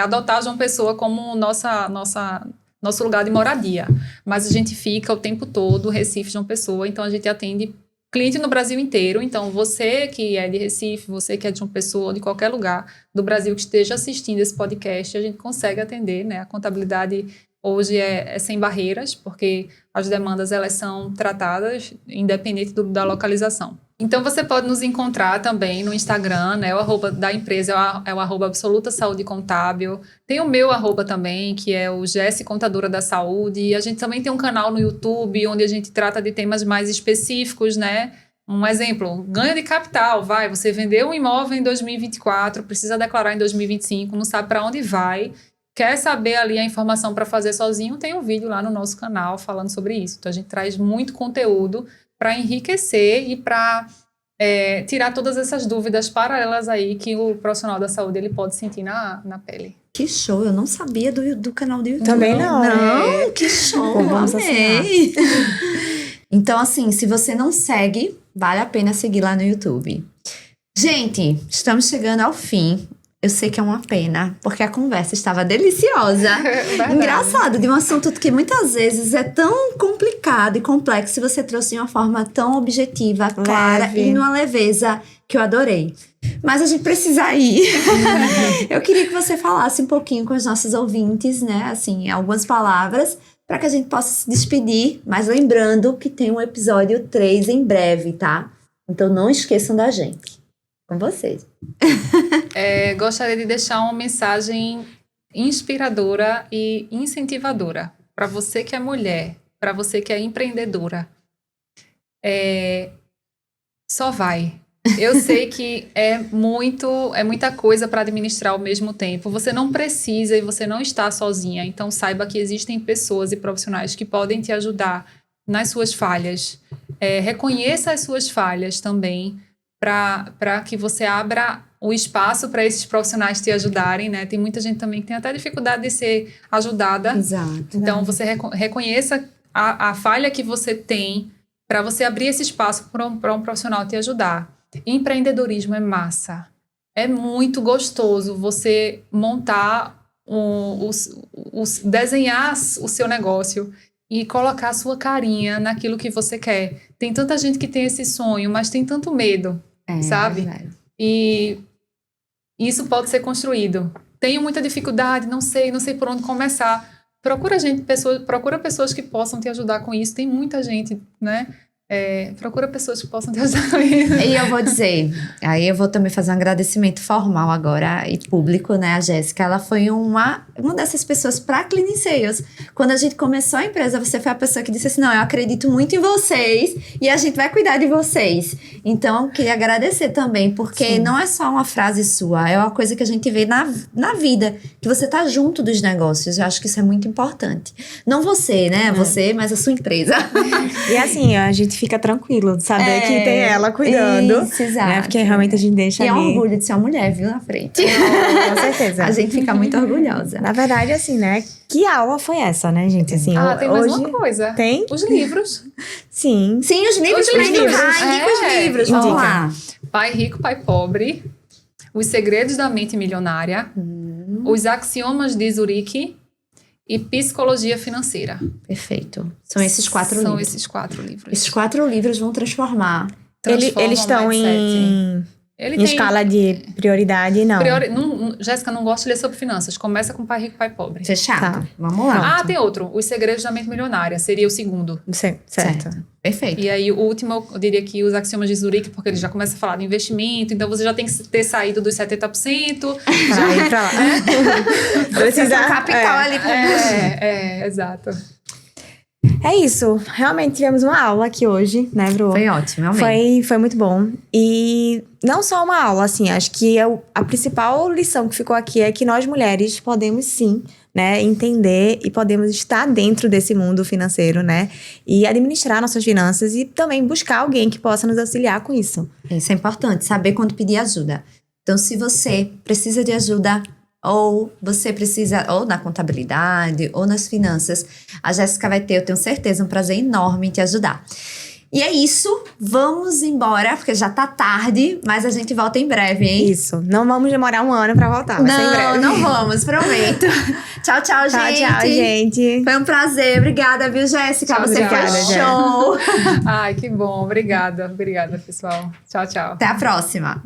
adotar João Pessoa como nosso lugar de moradia. Mas a gente fica o tempo todo, Recife, João Pessoa, então a gente atende cliente no Brasil inteiro. Então, você que é de Recife, você que é de João Pessoa, de qualquer lugar do Brasil que esteja assistindo esse podcast, a gente consegue atender, né? A contabilidade hoje é sem barreiras, porque as demandas elas são tratadas independente da localização. Então, você pode nos encontrar também no Instagram, né? O arroba da empresa é o arroba Absoluta Saúde Contábil. Tem o meu arroba também, que é o Jesse Contadora da Saúde. E a gente também tem um canal no YouTube, onde a gente trata de temas mais específicos, né? Um exemplo, ganho de capital, você vendeu um imóvel em 2024, precisa declarar em 2025, não sabe para onde vai, quer saber ali a informação para fazer sozinho, tem um vídeo lá no nosso canal falando sobre isso. Então, a gente traz muito conteúdo para enriquecer e para tirar todas essas dúvidas paralelas aí que o profissional da saúde ele pode sentir na pele. Que show, eu não sabia do canal do YouTube. Também não. Não, que show, Pô, vamos amei. Então, assim, se você não segue, vale a pena seguir lá no YouTube. Gente, estamos chegando ao fim. Eu sei que é uma pena, porque a conversa estava deliciosa. Engraçado, de um assunto que muitas vezes é tão complicado e complexo, e você trouxe de uma forma tão objetiva, clara e numa leveza que eu adorei. Mas a gente precisa ir. Eu queria que você falasse um pouquinho com os nossos ouvintes, né? Assim, algumas palavras, para que a gente possa se despedir. Mas lembrando que tem um episódio 3 em breve, tá? Então não esqueçam da gente. Com vocês. Gostaria de deixar uma mensagem inspiradora e incentivadora para você que é mulher, para você que é empreendedora. Só vai. Eu sei que é muita coisa para administrar ao mesmo tempo. Você não precisa e você não está sozinha. Então saiba que existem pessoas e profissionais que podem te ajudar nas suas falhas. Reconheça as suas falhas também, para que você abra o espaço para esses profissionais te ajudarem, né? Tem muita gente também que tem até dificuldade de ser ajudada. Exato. Então, você reconheça a falha que você tem para você abrir esse espaço para um profissional te ajudar. Empreendedorismo é massa. É muito gostoso você montar, desenhar o seu negócio e colocar a sua carinha naquilo que você quer. Tem tanta gente que tem esse sonho, mas tem tanto medo, sabe? Verdade. E isso pode ser construído. Tenho muita dificuldade, não sei por onde começar. Procura pessoas que possam te ajudar com isso. Tem muita gente, né? Procura pessoas que possam te ajudar com isso. E eu vou dizer, aí eu vou também fazer um agradecimento formal agora e público, né? A Jéssica, ela foi uma dessas pessoas para Cleaning Sales. Quando a gente começou a empresa, você foi a pessoa que disse assim, não, eu acredito muito em vocês e a gente vai cuidar de vocês. Então, queria agradecer também, porque não é só uma frase sua, é uma coisa que a gente vê na vida, que você tá junto dos negócios. Eu acho que isso é muito importante. Não você, né? Você, mas a sua empresa. E assim, a gente fica tranquilo de saber que tem ela cuidando. Isso, exato. Né? Porque realmente a gente deixa E ali. é um orgulho de ser uma mulher, viu, na frente. Com certeza. A gente fica muito orgulhosa. Na verdade, assim, né? Que aula foi essa, né, gente? Assim, Tem mais hoje... uma coisa. Tem? Os livros. Sim. Sim, os livros Os pra livros. indicar. Indica os livros. Vamos Indica. lá. Pai Rico, Pai Pobre. Os Segredos da Mente Milionária. Os Axiomas de Zurique. E Psicologia Financeira. Perfeito. São esses 4 livros. São esses 4 livros. Esses 4 livros vão transformar. Eles estão em escala de prioridade, não. Jéssica, não gosta de ler sobre finanças. Começa com Pai Rico, Pai Pobre. Fechado. Tá. Vamos lá. Tem outro. Os Segredos da Mente Milionária. Seria o segundo. Certo. Perfeito. E aí, o último, eu diria que os Axiomas de Zurique, porque ele já começa a falar de investimento. Então, você já tem que ter saído dos 70%. Pra ir pra lá. Precisa capital ali com exato. É isso. Realmente tivemos uma aula aqui hoje, né, Bru? Foi ótimo, amei. Foi muito bom. E não só uma aula, assim, acho que a principal lição que ficou aqui é que nós mulheres podemos sim, né, entender e podemos estar dentro desse mundo financeiro, né, e administrar nossas finanças e também buscar alguém que possa nos auxiliar com isso. Isso é importante, saber quando pedir ajuda. Então, se você precisa de ajuda, ou você precisa, ou na contabilidade, ou nas finanças, a Jéssica vai ter, eu tenho certeza, um prazer enorme em te ajudar. E é isso, vamos embora, porque já tá tarde, mas a gente volta em breve, hein? Isso, não vamos demorar 1 ano pra voltar, vai ser em breve. Não vamos, prometo. Tchau, gente. Tchau, gente. Foi um prazer, obrigada, viu, Jéssica? Tchau, Você obrigada, foi show. Ai, que bom. Obrigada, pessoal. Tchau, tchau. Até a próxima.